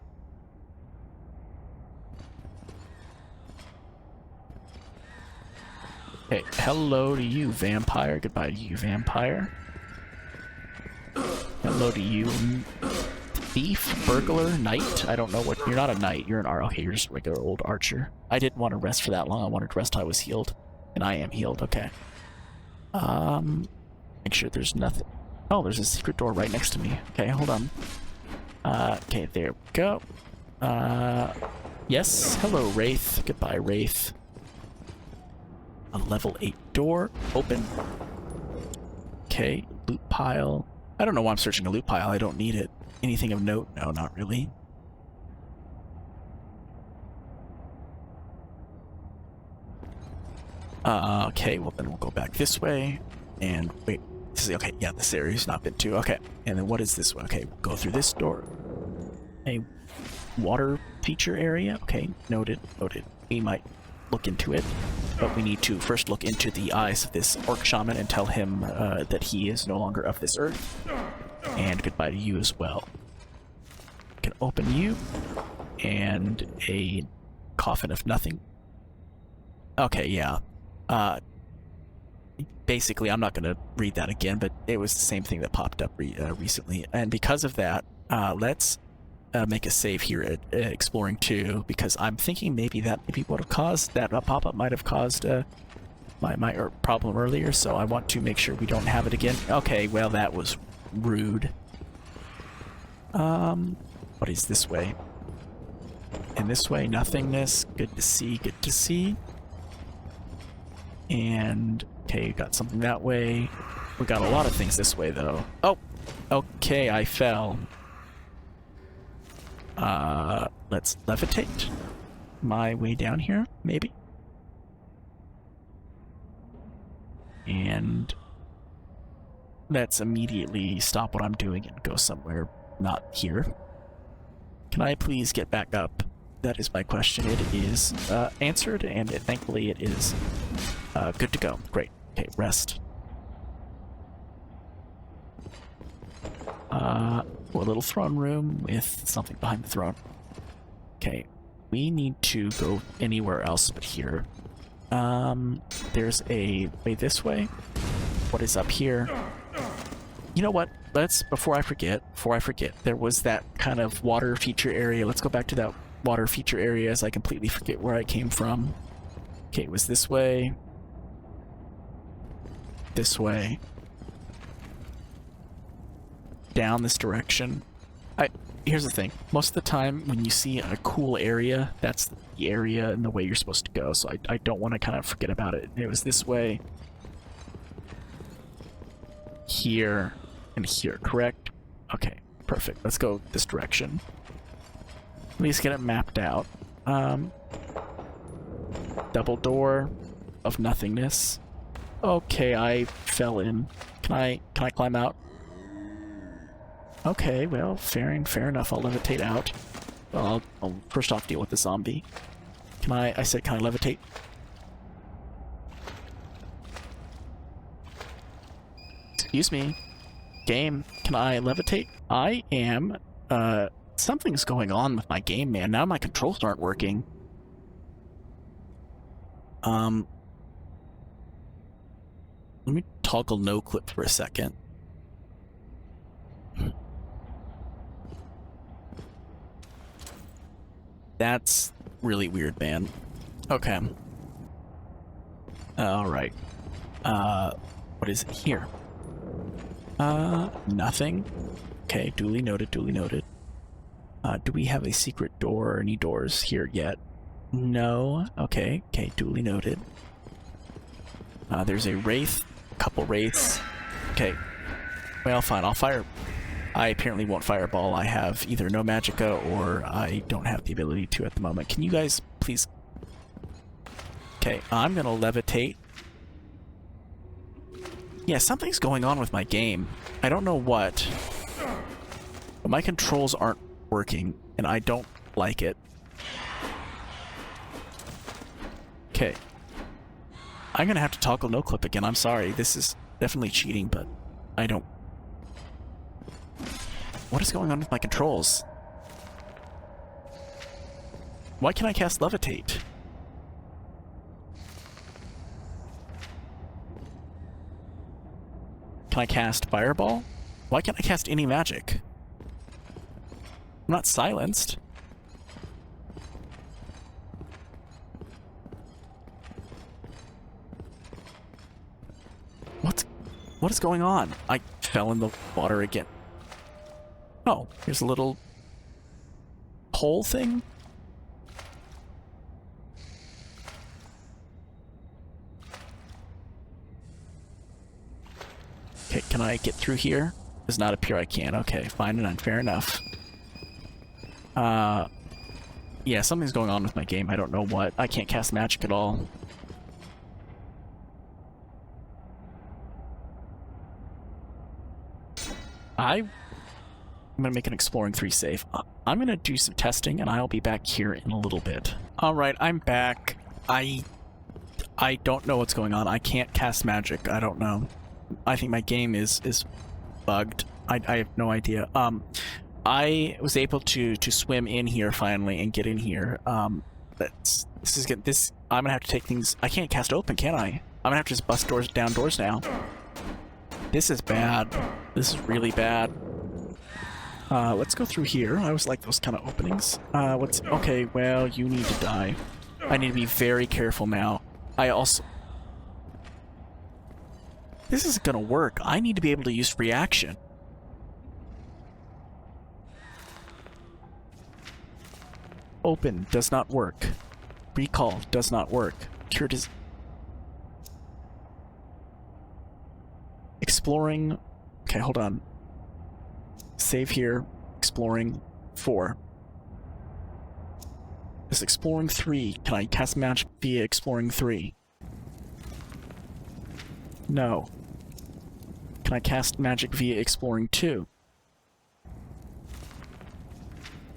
[SPEAKER 1] Okay, hello to you, vampire. Goodbye to you, vampire. Hello to you, thief, burglar, knight. I don't know what... You're not a knight. You're an okay, you're just a regular old archer. I didn't want to rest for that long. I wanted to rest till I was healed. And I am healed, okay. Make sure there's nothing... Oh, there's a secret door right next to me. Okay, hold on. Okay, there we go. Yes, hello, Wraith. Goodbye, Wraith. A level 8 door. Open. Okay, loot pile. I don't know why I'm searching a loot pile. I don't need it. Anything of note? No, not really. Okay, well then we'll go back this way. And wait. This is, okay, yeah, this area's not been to. Okay, and then what is this one? Okay, we'll go through this door. A water feature area. Okay, noted, noted. We might look into it, but we need to first look into the eyes of this orc shaman and tell him that he is no longer of this earth. And goodbye to you as well. Can open you, and a coffin of nothing. Okay, yeah. Basically, I'm not going to read that again, but it was the same thing that popped up recently. And because of that, let's make a save here at Exploring 2, because I'm thinking maybe would have caused, that pop-up might have caused my problem earlier, so I want to make sure we don't have it again. Okay, well, that was rude. What is this way? And this way, nothingness. Good to see, good to see. And, okay, got something that way. We got a lot of things this way, though. Oh! Okay, I fell. Let's levitate my way down here, maybe. And let's immediately stop what I'm doing and go somewhere not here. Can I please get back up? That is my question. It is answered, and thankfully it is good to go. Great. Okay, rest. A little throne room with something behind the throne. Okay, we need to go anywhere else but here. There's a way this way. What is up here? You know what? before I forget, there was that kind of water feature area. Let's go back to that water feature area as I completely forget where I came from. Okay, it was this way. This way. Down this direction. Here's the thing. Most of the time when you see a cool area, that's the area and the way you're supposed to go. So I don't want to kind of forget about it. It was this way. Here. And here, correct? Okay, perfect. Let's go this direction. At least get it mapped out. Double door of nothingness. Okay, I fell in. Can I climb out? Okay, well, fair enough. I'll levitate out. Well, I'll first off deal with the zombie. Can I said, can I levitate? Excuse me. Game, can I levitate? I am, something's going on with my game, man. Now my controls aren't working. Let me toggle no clip for a second. That's really weird, man. Okay. Alright. What is it here? Nothing. Okay, duly noted, duly noted. Do we have a secret door or any doors here yet? No. Okay, duly noted. There's a wraith, a couple wraiths. Okay. Well, fine, I'll fire. I apparently won't fireball. I have either no magicka or I don't have the ability to at the moment. Can you guys please... Okay, I'm gonna levitate. Yeah, something's going on with my game. I don't know what. But my controls aren't working, and I don't like it. Okay. I'm gonna have to toggle no clip again. I'm sorry. This is definitely cheating, but I don't... What is going on with my controls? Why can't I cast levitate? Can I cast fireball? Why can't I cast any magic? I'm not silenced. What is going on? I fell in the water again. Oh, here's a little hole thing. Okay, can I get through here? Does not appear I can. Okay, fine and fair enough. Yeah, something's going on with my game. I don't know what. I can't cast magic at all. I'm gonna make an Exploring 3 save. I'm gonna do some testing and I'll be back here in a little bit. Alright, I'm back. I don't know what's going on. I can't cast magic. I don't know. I think my game is bugged. I have no idea. I was able to swim in here finally and get in here. I'm gonna have to take things. I can't cast open, can I? I'm gonna have to just bust down doors now. This is bad. This is really bad. Let's go through here. I always like those kind of openings. Okay, well, you need to die. I need to be very careful now. This isn't gonna work. I need to be able to use reaction. Open does not work. Recall does not work. Cure does... Exploring... Okay, hold on. Save here. Exploring 4. This Exploring 3. Can I cast magic via Exploring 3? No. Can I cast magic via Exploring 2?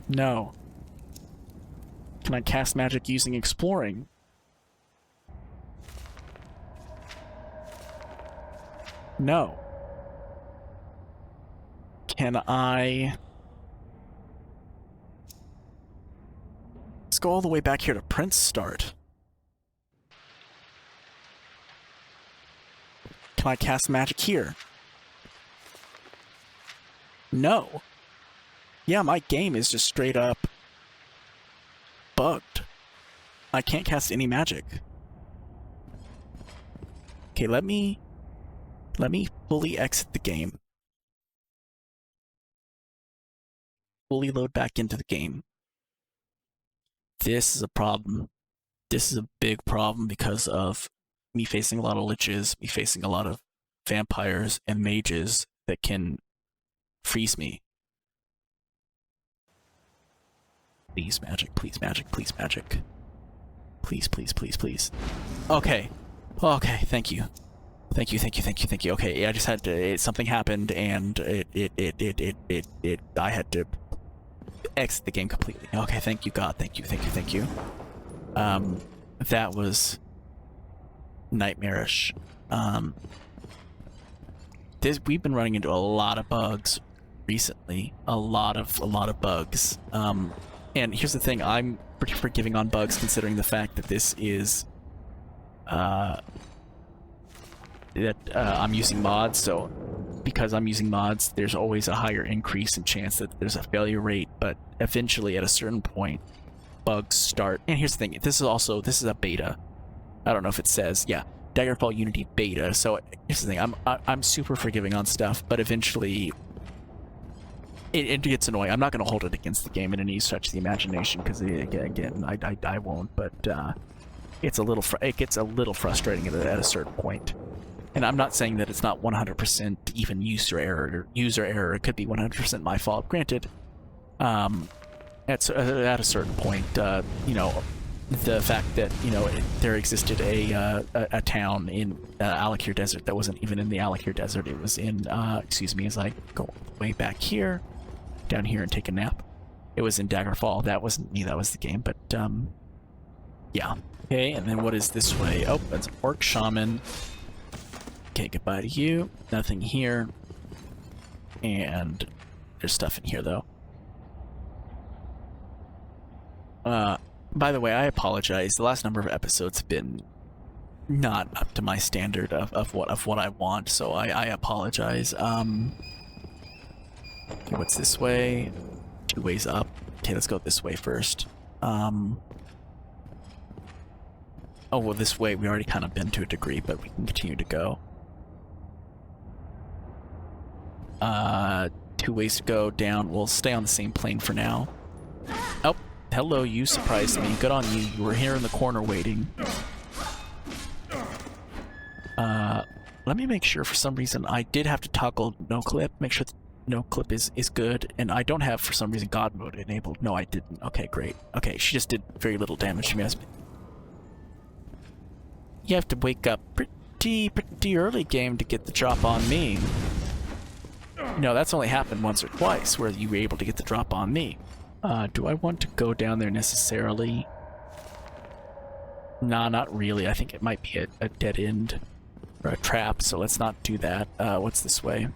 [SPEAKER 1] No. Can I cast magic using Exploring? No. Can I... Let's go all the way back here to Prince start. Can I cast magic here? No. Yeah, my game is just straight up bugged. I can't cast any magic. Okay, let me fully exit the game. Fully load back into the game. This is a problem. This is a big problem because of me facing a lot of liches, me facing a lot of vampires and mages that can freeze me. Please magic, please magic, please magic. Please, please, please, please. Okay. Okay, thank you. Thank you, thank you, thank you, thank you. Okay, I just had to, something happened and I had to exit the game completely. Okay, thank you, God. Thank you, thank you, thank you. That was nightmarish. We've been running into a lot of bugs recently. A lot of bugs. And here's the thing, I'm pretty forgiving on bugs considering the fact that this is I'm using mods, so because I'm using mods, there's always a higher increase in chance that there's a failure rate, but eventually at a certain point, bugs start. And here's the thing, this is a beta. I don't know if it says, yeah, Daggerfall Unity beta, so here's the thing, I'm super forgiving on stuff, but eventually it gets annoying. I'm not going to hold it against the game in any stretch of the imagination, because again, I won't, but it gets a little frustrating at a certain point. And I'm not saying that it's not 100% even user error. It could be 100% my fault. Granted, at a certain point, you know, the fact that, you know, there existed a town in Alakir Desert that wasn't even in the Alakir Desert. It was in, excuse me, as I go way back here, down here and take a nap. It was in Daggerfall. That wasn't me, that was the game, but, yeah. Okay, and then what is this way? Oh, that's an orc shaman. Okay, goodbye to you. Nothing here. And there's stuff in here, though. By the way, I apologize. The last number of episodes have been not up to my standard of what I want, so I apologize. Okay, what's this way? 2 ways up. Okay, let's go this way first. Oh, well, this way we already kind of been to a degree, but we can continue to go. 2 ways to go down. We'll stay on the same plane for now. Oh, hello, you surprised me. Good on you. You were here in the corner waiting. Let me make sure for some reason I did have to toggle no clip. Make sure no clip is good. And I don't have, for some reason, God mode enabled. No, I didn't. Okay, great. Okay, she just did very little damage to me. You have to wake up pretty early game to get the drop on me. No, that's only happened once or twice where you were able to get the drop on me. Do I want to go down there necessarily? Nah, not really. I think it might be a dead end or a trap, so let's not do that. What's this way?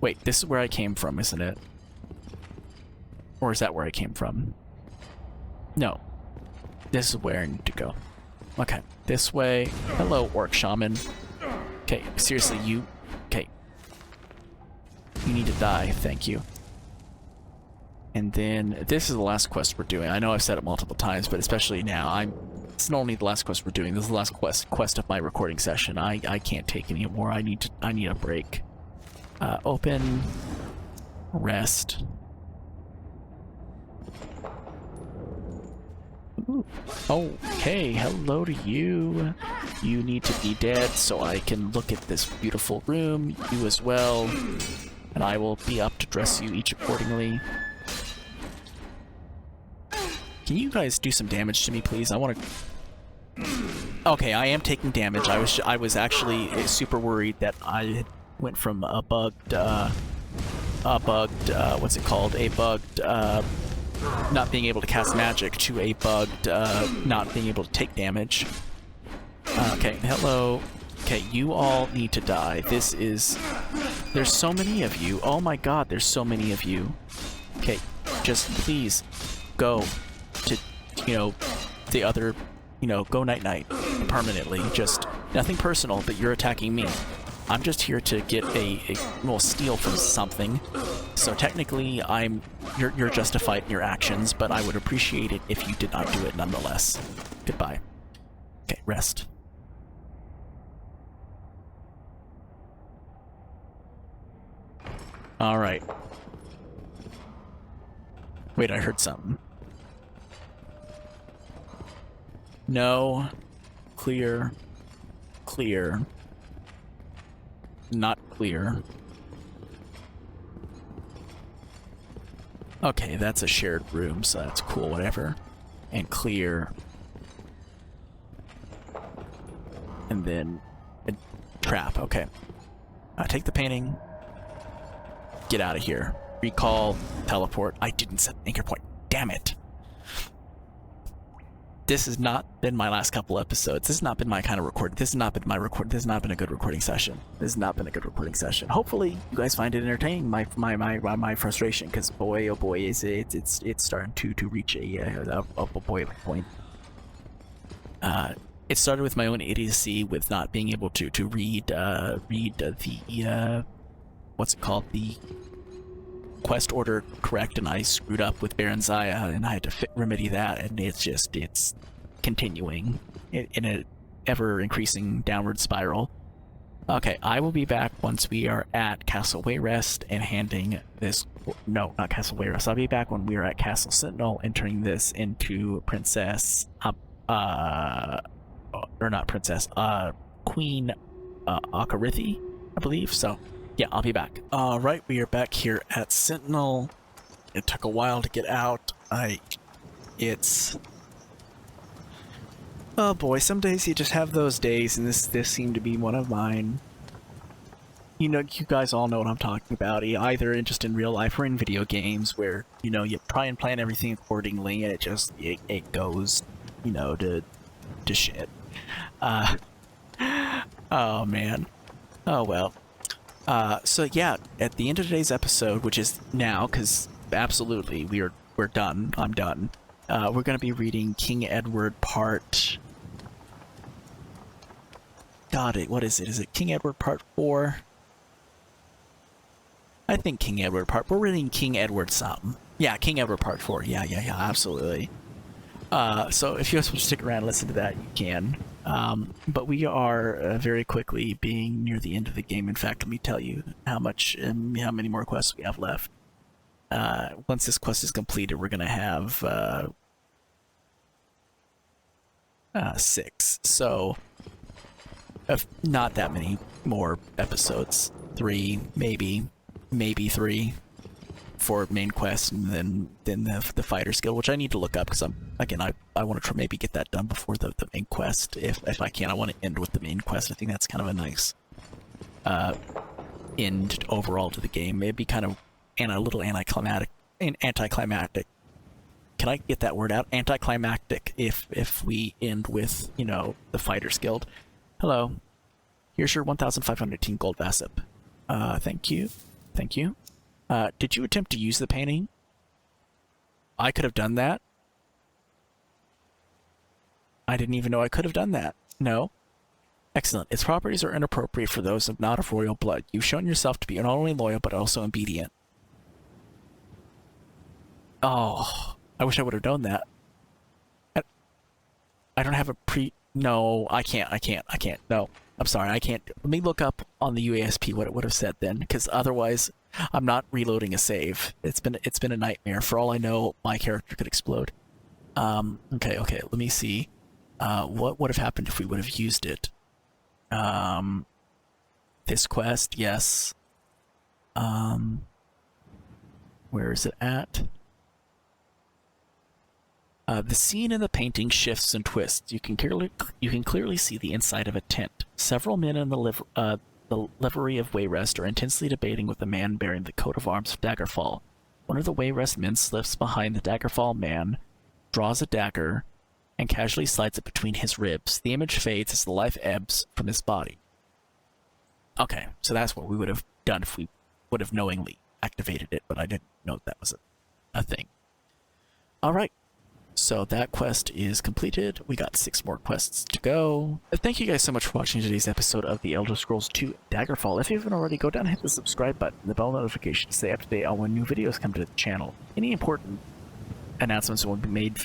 [SPEAKER 1] Wait, this is where I came from, isn't it? Or is that where I came from? No. This is where I need to go. Okay, this way. Hello, orc shaman. Okay, seriously, you... Okay. You need to die, thank you. And then, this is the last quest we're doing. I know I've said it multiple times, but especially now, it's not only the last quest we're doing, this is the last quest of my recording session. I can't take any more, I need a break. Open. Rest. Ooh. Okay, hello to you. You need to be dead so I can look at this beautiful room. You as well. And I will be up to dress you each accordingly. Can you guys do some damage to me, please? I want to... Okay, I am taking damage. I was actually super worried that I went from a bugged, what's it called? A bugged, not being able to cast magic to a bugged, not being able to take damage. Okay, hello. Okay, you all need to die. This is... There's so many of you. Oh my god, there's so many of you. Okay, just please go to, you know, the other, you know, go night-night permanently. Just nothing personal, but you're attacking me. I'm just here to get well, steal from something. So technically, you're justified in your actions, but I would appreciate it if you did not do it nonetheless. Goodbye. Okay, rest. All right. Wait, I heard something. No. Clear. Clear. Not clear. Okay, that's a shared room, so that's cool, whatever. And clear. And then a trap, okay. Take the painting. Get out of here. Recall, teleport. I didn't set the anchor point. Damn it. This has not been my last couple episodes. This has not been my kind of recording. This has not been my record. This has not been a good recording session. This has not been a good recording session. Hopefully, you guys find it entertaining. My frustration, because boy, oh boy, is it's starting to reach a boiling point. It started with my own idiocy with not being able to read the what's it called, the quest order correct, and I screwed up with Baron Zaya, and I had to remedy that, and it's continuing in an ever-increasing downward spiral. Okay, I will be back once we are at Castle Wayrest and handing this... No, not Castle Wayrest. I'll be back when we are at Castle Sentinel and turning this into Princess... or not Princess, Queen Akoritihi, I believe, so... Yeah, I'll be back. Alright, we are back here at Sentinel. It took a while to get out. It's... Oh boy, some days you just have those days, and this seemed to be one of mine. You know, you guys all know what I'm talking about, either just in real life or in video games, where, you know, you try and plan everything accordingly, and it goes, you know, to shit. Oh man. Oh well. So yeah, at the end of today's episode, which is now, because absolutely we're done. I'm done. We're gonna be reading King Edward Part. God, what is it? Is it King Edward Part 4? I think King Edward Part. We're reading King Edward something. Yeah, King Edward Part 4. Yeah, absolutely. So if you guys want to stick around and listen to that, you can. But we are very quickly being near the end of the game. In fact, let me tell you how many more quests we have left. Once this quest is completed, we're gonna have 6. So, not that many more episodes. 3, maybe 3 for main quest, and then the fighter's guild, which I need to look up because I want to maybe get that done before the main quest. If I can, I want to end with the main quest. I think that's kind of a nice end overall to the game. Maybe kind of a little anticlimactic. Can I get that word out? Anticlimactic. If we end with, you know, the fighter's guild. Hello. Here's your 1,518 gold Vassip. Thank you. Thank you. Did you attempt to use the painting? I could have done that. I didn't even know I could have done that. No. Excellent. Its properties are inappropriate for those not of royal blood. You've shown yourself to be not only loyal, but also obedient. Oh, I wish I would have known that. I don't have a No, I can't. No, I'm sorry, I can't. Let me look up on the UASP what it would have said then, because otherwise I'm not reloading a save. It's been a nightmare. For all I know, my character could explode. Okay, let me see. What would have happened if we would have used it? This quest, yes. Where is it at? The scene in the painting shifts and twists. You can clearly see the inside of a tent. Several men in the livery of Wayrest are intensely debating with a man bearing the coat of arms of Daggerfall. One of the Wayrest men slips behind the Daggerfall man, draws a dagger, and casually slides it between his ribs. The image fades as the life ebbs from his body. Okay, so that's what we would have done if we would have knowingly activated it, but I didn't know that was a thing. Alright. So that quest is completed. We got 6 more quests to go. Thank you guys so much for watching today's episode of The Elder Scrolls 2 Daggerfall. If you haven't already, go down and hit the subscribe button, the bell notification to stay up to date on when new videos come to the channel. Any important announcements will be made,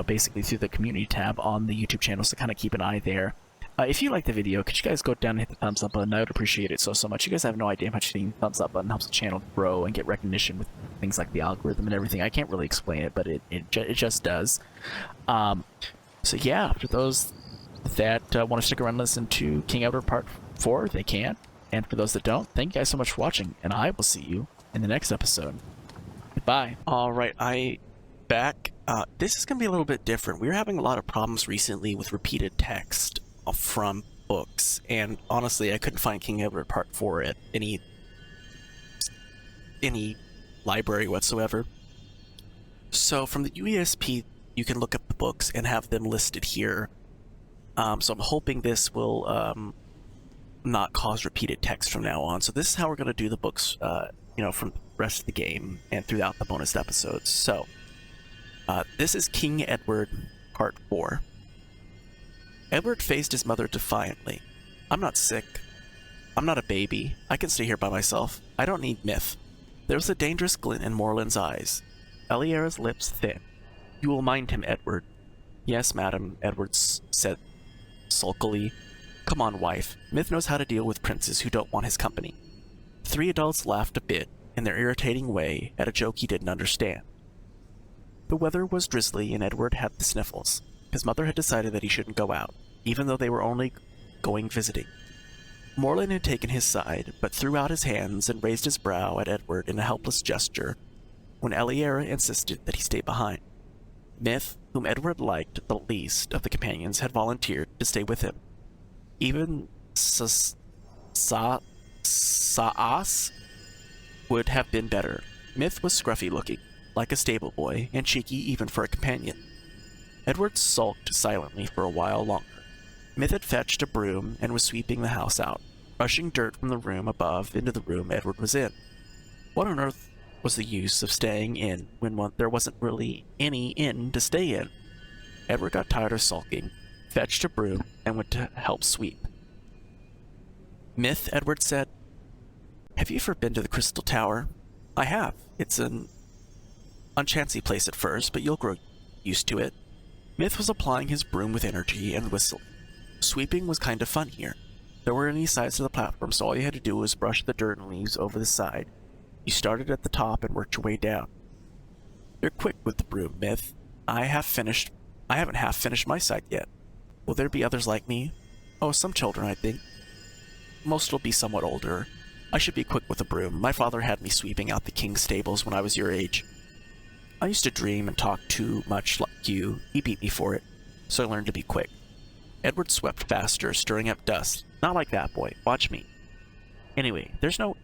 [SPEAKER 1] basically through the community tab on the YouTube channel, so kind of keep an eye there. If you like the video, could you guys go down and hit the thumbs up button? I would appreciate it so much. You guys have no idea how much hitting the thumbs up button helps the channel grow and get recognition with things like the algorithm and everything. I can't really explain it, but it just does. So yeah, for those that want to stick around and listen to King Edward Part 4, they can. And for those that don't, thank you guys so much for watching, and I will see you in the next episode. Goodbye.
[SPEAKER 2] Alright, back. This is going to be a little bit different. We were having a lot of problems recently with repeated text from books, and honestly I couldn't find King Edward Part 4 at any library whatsoever. So from the UESP you can look up the books and have them listed here. So I'm hoping this will not cause repeated text from now on. So this is how we're going to do the books from the rest of the game and throughout the bonus episodes. So this is King Edward Part 4. Edward faced his mother defiantly. I'm not sick. I'm not a baby. I can stay here by myself. I don't need myth. There was a dangerous glint in Morland's eyes. Eliera's lips thin. You will mind him, Edward. Yes, madam, Edward said sulkily. Come on, wife. Myth knows how to deal with princes who don't want his company. The 3 adults laughed a bit, in their irritating way, at a joke he didn't understand. The weather was drizzly and Edward had the sniffles. His mother had decided that he shouldn't go out, even though they were only going visiting. Morland had taken his side, but threw out his hands and raised his brow at Edward in a helpless gesture when Eliera insisted that he stay behind. Myth, whom Edward liked the least of the companions, had volunteered to stay with him. Even Saas would have been better. Myth was scruffy-looking, like a stable boy, and cheeky even for a companion. Edward sulked silently for a while longer. Myth had fetched a broom and was sweeping the house out, brushing dirt from the room above into the room Edward was in. What on earth was the use of staying in when there wasn't really any inn to stay in? Edward got tired of sulking, fetched a broom, and went to help sweep. Myth, Edward said. Have you ever been to the Crystal Tower? I have. It's an unchancy place at first, but you'll grow used to it. Myth was applying his broom with energy and whistled. Sweeping was kind of fun here. There weren't any sides to the platform, so all you had to do was brush the dirt and leaves over the side. You started at the top and worked your way down. You're quick with the broom, Myth. I haven't half finished my side yet. Will there be others like me? Oh, some children, I think. Most will be somewhat older. I should be quick with a broom. My father had me sweeping out the king's stables when I was your age. I used to dream and talk too much like you. He beat me for it, so I learned to be quick. Edward swept faster, stirring up dust. Not like that, boy. Watch me. Anyway, there's no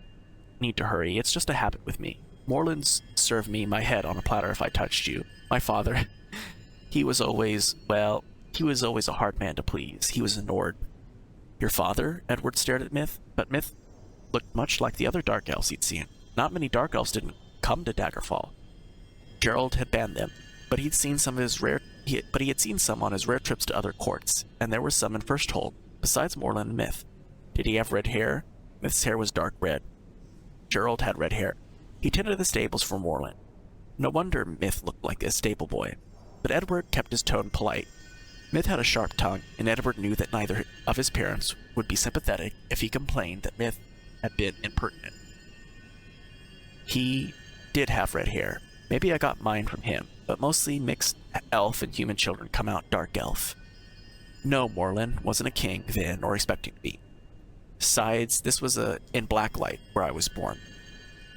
[SPEAKER 2] need to hurry. It's just a habit with me. Morland's served me my head on a platter if I touched you. My father, he was always a hard man to please. He was a Nord. Your father? Edward stared at Myth, but Myth looked much like the other dark elves he'd seen. Not many dark elves didn't come to Daggerfall. Gerald had banned them, but he had seen some on his rare trips to other courts, and there were some in Firsthold, besides Morland and Myth. Did he have red hair? Myth's hair was dark red. Gerald had red hair. He tended the stables for Morland. No wonder Myth looked like a stable boy. But Edward kept his tone polite. Myth had a sharp tongue, and Edward knew that neither of his parents would be sympathetic if he complained that Myth had been impertinent. He did have red hair. Maybe I got mine from him, but mostly mixed elf and human children come out dark elf. No, Morland wasn't a king then, or expecting to be. Besides, this was in Blacklight, where I was born.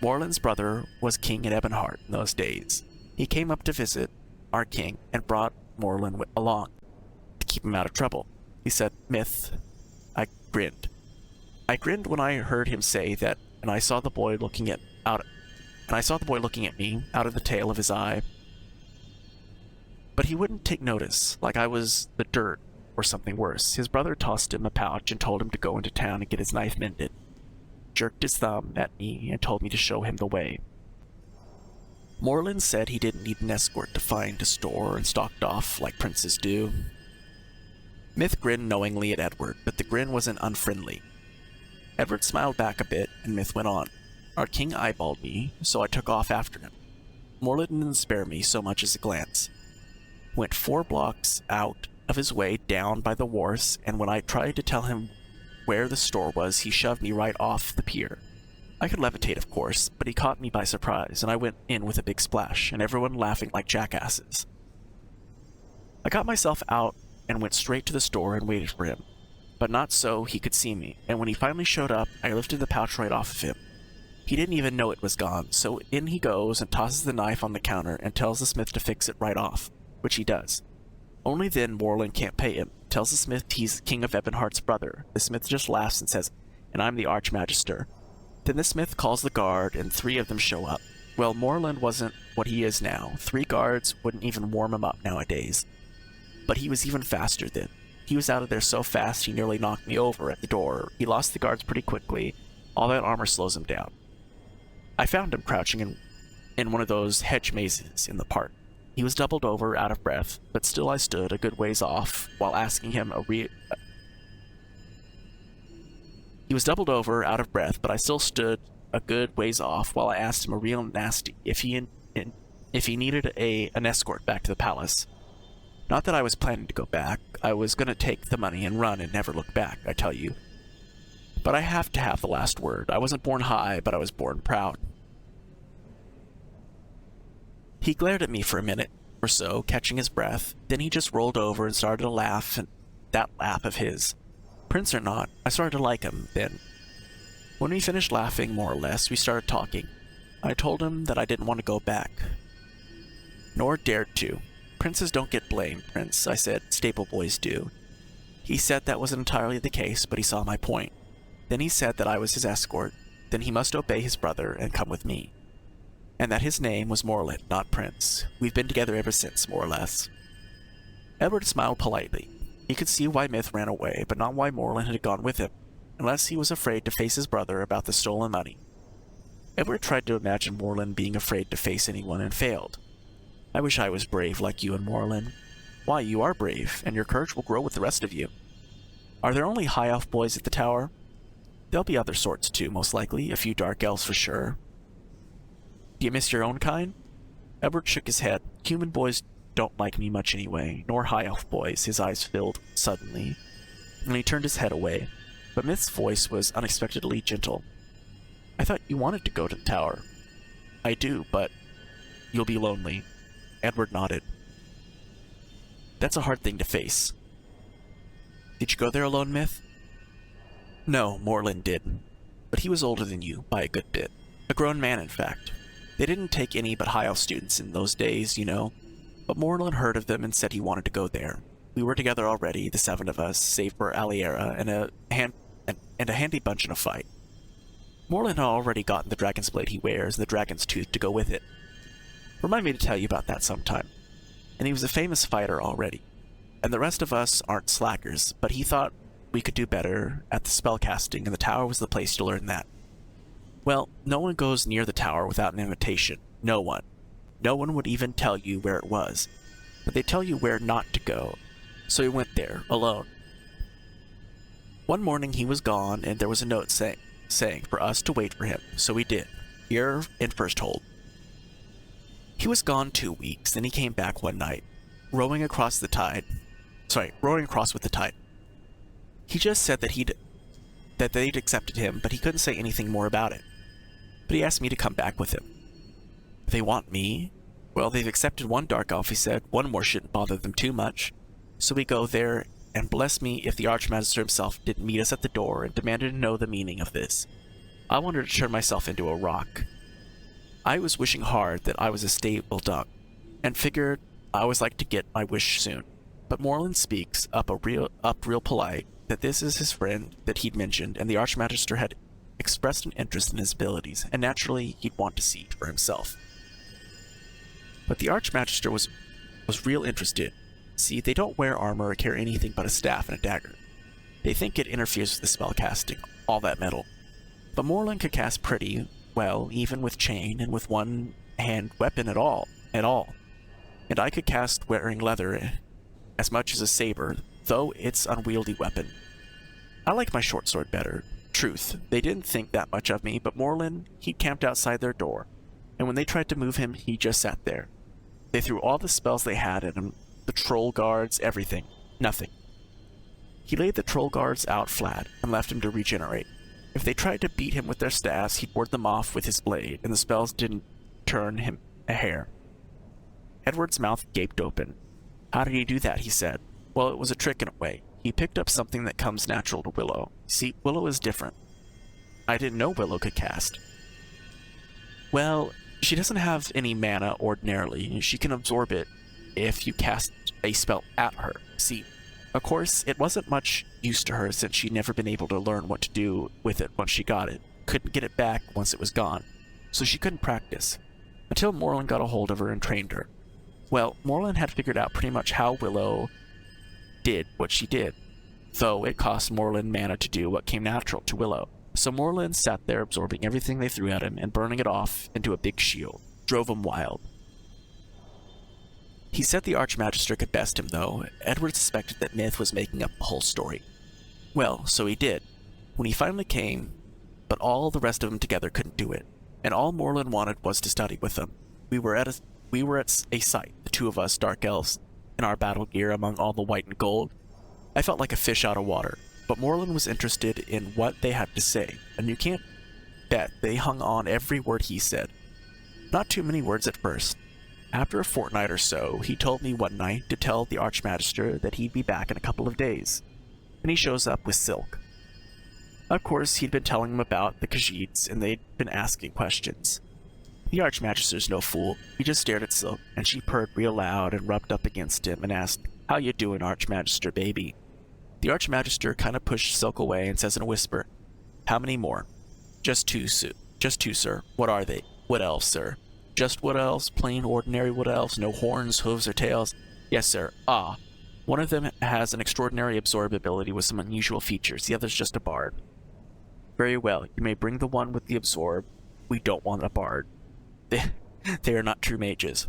[SPEAKER 2] Morland's brother was king in Ebonheart in those days. He came up to visit our king and brought Morland along to keep him out of trouble. He said, Myth. I grinned. I grinned when I heard him say that, and I saw the boy looking at me out of the tail of his eye. But he wouldn't take notice, like I was the dirt or something worse. His brother tossed him a pouch and told him to go into town and get his knife mended. Jerked his thumb at me and told me to show him the way. Moreland said he didn't need an escort to find a store and stalked off like princes do. Myth grinned knowingly at Edward, but the grin wasn't unfriendly. Edward smiled back a bit, and Myth went on. Our king eyeballed me, so I took off after him. Moreland didn't spare me so much as a glance. Went 4 blocks out of his way down by the wharfs, and when I tried to tell him where the store was, he shoved me right off the pier. I could levitate, of course, but he caught me by surprise, and I went in with a big splash, and everyone laughing like jackasses. I got myself out and went straight to the store and waited for him, but not so he could see me, and when he finally showed up, I lifted the pouch right off of him. He didn't even know it was gone, so in he goes and tosses the knife on the counter and tells the smith to fix it right off, which he does. Only then Moreland can't pay him, tells the smith he's King of Ebonheart's brother. The smith just laughs and says, "And I'm the Archmagister." Then the smith calls the guard, and 3 of them show up. Well, Moreland wasn't what he is now. 3 guards wouldn't even warm him up nowadays. But he was even faster then. He was out of there so fast he nearly knocked me over at the door. He lost the guards pretty quickly. All that armor slows him down. I found him crouching in one of those hedge mazes in the park. He was doubled over, out of breath, but still I stood a good ways off while asking him He was doubled over, out of breath, but I still stood a good ways off while I asked him a real nasty if he needed an escort back to the palace. Not that I was planning to go back. I was going to take the money and run and never look back, I tell you. But I have to have the last word. I wasn't born high, but I was born proud. He glared at me for a minute or so, catching his breath. Then he just rolled over and started to laugh, and that laugh of his. Prince or not, I started to like him then. When we finished laughing, more or less, we started talking. I told him that I didn't want to go back, nor dared to. Princes don't get blamed, Prince, I said. Stable boys do. He said that wasn't entirely the case, but he saw my point. Then he said that I was his escort, then he must obey his brother and come with me. And that his name was Moreland, not Prince. We've been together ever since, more or less. Edward smiled politely. He could see why Myth ran away, but not why Moreland had gone with him, unless he was afraid to face his brother about the stolen money. Edward tried to imagine Moreland being afraid to face anyone and failed. I wish I was brave like you and Moreland. Why, you are brave, and your courage will grow with the rest of you. Are there only high elf boys at the tower? There'll be other sorts too, most likely, a few dark elves for sure. Do you miss your own kind? Edward shook his head. Human boys don't like me much anyway, nor high elf boys. His eyes filled suddenly, and he turned his head away, but Myth's voice was unexpectedly gentle. I thought you wanted to go to the tower. I do, but you'll be lonely. Edward nodded. That's a hard thing to face. Did you go there alone, Myth? No, Moreland did. But he was older than you, by a good bit. A grown man, in fact. They didn't take any but high elf students in those days, you know. But Moreland heard of them and said he wanted to go there. We were together already, the 7 of us, save for Aliera, and a handy bunch in a fight. Moreland had already gotten the dragon's blade he wears and the dragon's tooth to go with it. Remind me to tell you about that sometime. And he was a famous fighter already. And the rest of us aren't slackers, but he thought we could do better at the spellcasting, and the tower was the place to learn that. Well, no one goes near the tower without an invitation. No one. No one would even tell you where it was. But they tell you where not to go. So he went there, alone. One morning he was gone, and there was a note saying for us to wait for him, so we did. Here in Firsthold. He was gone 2 weeks, then he came back one night, rowing across with the tide. He just said that they'd accepted him, but he couldn't say anything more about it. But he asked me to come back with him. They want me? Well, they've accepted one dark elf, he said. One more shouldn't bother them too much. So we go there, and bless me if the Archmagister himself didn't meet us at the door and demanded to know the meaning of this. I wanted to turn myself into a rock. I was wishing hard that I was a stable dung, and figured I always like to get my wish soon. But Moreland speaks up real polite that this is his friend that he'd mentioned, and the Archmagister had expressed an interest in his abilities, and naturally he'd want to see it for himself. But the Archmagister was real interested. See, they don't wear armor or carry anything but a staff and a dagger. They think it interferes with the spellcasting, all that metal. But Moreland could cast pretty well, even with chain and with one hand weapon at all. And I could cast wearing leather as much as a saber, though it's unwieldy weapon. I like my short sword better. Truth, they didn't think that much of me, but Morlin, he camped outside their door, and when they tried to move him, he just sat there. They threw all the spells they had at him, the troll guards, everything. Nothing. He laid the troll guards out flat and left him to regenerate. If they tried to beat him with their staffs, he'd ward them off with his blade, and the spells didn't turn him a hair. Edward's mouth gaped open. How did he do that, he said. Well, it was a trick in a way. He picked up something that comes natural to Willow. See, Willow is different. I didn't know Willow could cast. Well, she doesn't have any mana ordinarily. She can absorb it if you cast a spell at her. See, of course, it wasn't much use to her since she'd never been able to learn what to do with it once she got it. Couldn't get it back once it was gone. So she couldn't practice. Until Morlin got a hold of her and trained her. Well, Morlin had figured out pretty much how Willow did what she did, though it cost Morlin mana to do what came natural to Willow. So Morlin sat there absorbing everything they threw at him and burning it off into a big shield. Drove him wild. He said the Archmagister could best him, though. Edward suspected that Myth was making up the whole story. Well, so he did. When he finally came, but all the rest of them together couldn't do it, and all Morlin wanted was to study with them. We were at a sight, the two of us, dark elves, in our battle gear among all the white and gold. I felt like a fish out of water, but Morlin was interested in what they had to say, and you can't bet they hung on every word he said. Not too many words at first. After a fortnight or so, he told me one night to tell the Archmagister that he'd be back in a couple of days, and he shows up with Silk. Of course, he'd been telling him about the Khajiits, and they'd been asking questions. The Archmagister's no fool. He just stared at Silk, and she purred real loud and rubbed up against him and asked, "How you doing, Archmagister, baby?" The Archmagister kind of pushed Silk away and says in a whisper, "How many more?" Just two, sir. What are they?" "Wood elves, sir." "Just wood elves? Plain, ordinary wood elves? No horns, hooves, or tails?" "Yes, sir." "Ah. One of them has an extraordinary absorb ability with some unusual features. The other's just a bard." "Very well. You may bring the one with the absorb. We don't want a bard. They are not true mages."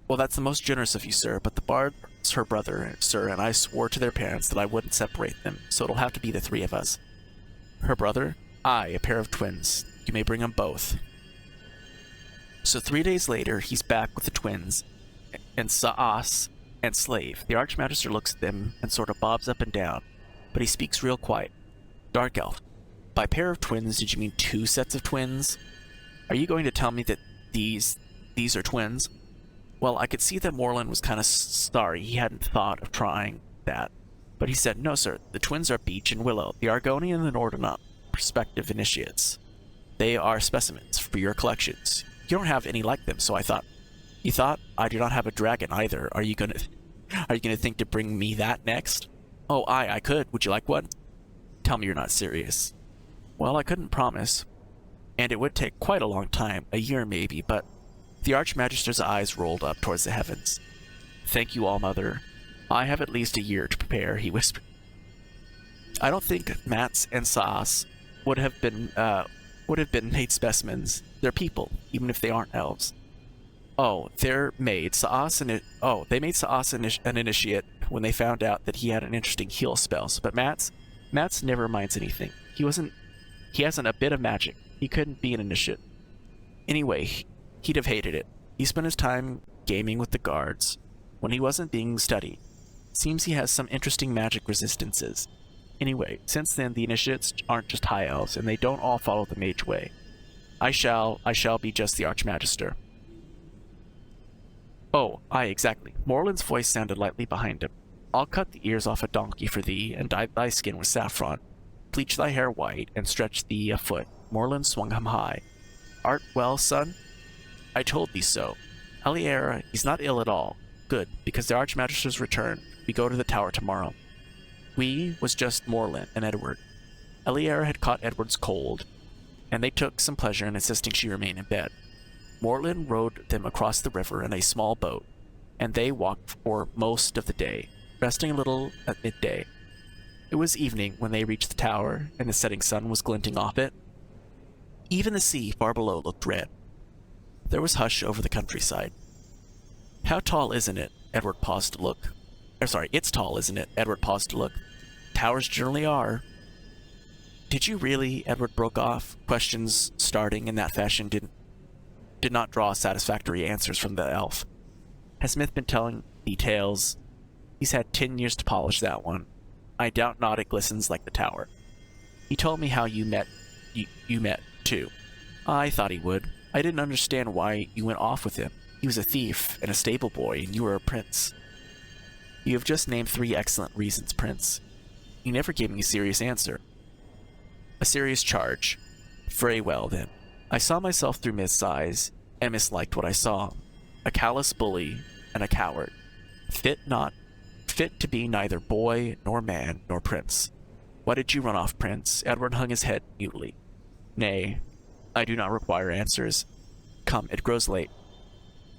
[SPEAKER 2] "Well, that's the most generous of you, sir, but the bard's her brother, sir, and I swore to their parents that I wouldn't separate them, so it'll have to be the three of us." "Her brother?" "Aye, a pair of twins. You may bring them both." So 3 days later, he's back with the twins, and Saas and Slave. The Archmagister looks at them and sort of bobs up and down, but he speaks real quiet. "Dark Elf, by pair of twins, did you mean 2 sets of twins? Are you going to tell me that these are twins?" Well, I could see that Morlin was kind of sorry he hadn't thought of trying that, but he said, "No, sir, the twins are Beech and Willow, the Argonian and the Nordonop, prospective initiates. They are specimens for your collections. You don't have any like them, so I thought." "You thought? I do not have a dragon either. Are you gonna think to bring me that next?" "Oh, aye, I could. Would you like one?" "Tell me you're not serious." Well, I couldn't promise, and it would take quite a long time, a year maybe, but the Archmagister's eyes rolled up towards the heavens. "Thank you, All-Mother. I have at least a year to prepare," he whispered. "I don't think Mats and Saas would have been made specimens. They're people, even if they aren't elves." "Oh, they made Saas an initiate when they found out that he had an interesting heal spells. But Mats never minds anything. He hasn't a bit of magic. He couldn't be an initiate. Anyway, he'd have hated it. He spent his time gaming with the guards when he wasn't being studied. Seems he has some interesting magic resistances. Anyway, since then the initiates aren't just high elves, and they don't all follow the mage way. I shall be just the Archmagister." "Oh, aye, exactly." Morlin's voice sounded lightly behind him. "I'll cut the ears off a donkey for thee, and dye thy skin with saffron. Bleach thy hair white, and stretch thee a foot." Morlin swung him high. "Art well, son?" "I told thee so. Aliera, he's not ill at all. Good, because the Archmagister's returned. We go to the tower tomorrow." "We" was just Morlin and Edward. Aliera had caught Edward's cold, and they took some pleasure in insisting she remain in bed. Morlin rowed them across the river in a small boat, and they walked for most of the day, resting a little at midday. It was evening when they reached the tower, and the setting sun was glinting off it. Even the sea far below looked red. there was hush over the countryside. How tall isn't it? Edward paused to look. It's tall, isn't it? Edward paused to look. Towers generally are. Did you really? Edward broke off. Questions starting in that fashion did not draw satisfactory answers from the elf. Has Smith been telling details? He's had 10 years to polish that one. I doubt not it glistens like the tower. He told me how you met, too. I thought he would. I didn't understand why you went off with him. He was a thief and a stable boy, and you were a prince. You have just named 3 excellent reasons, Prince. You never gave me a serious answer. A serious charge. Very well, then. I saw myself through Miss' eyes, and misliked what I saw. A callous bully and a coward. Fit to be neither boy, nor man, nor prince. Why did you run off, Prince? Edward hung his head mutely. Nay, I do not require answers. Come, it grows late.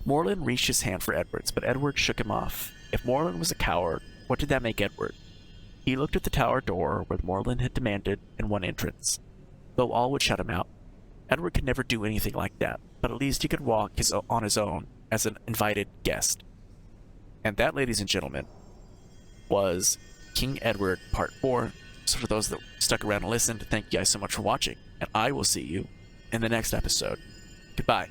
[SPEAKER 2] Morland reached his hand for Edward's, but Edward shook him off. If Morland was a coward, what did that make Edward? He looked at the tower door where Morland had demanded and won entrance. Though all would shut him out, Edward could never do anything like that, but at least he could walk on his own as an invited guest. And that, ladies and gentlemen, was King Edward Part 4. So for those that stuck around and listened, thank you guys so much for watching, and I will see you in the next episode. Goodbye.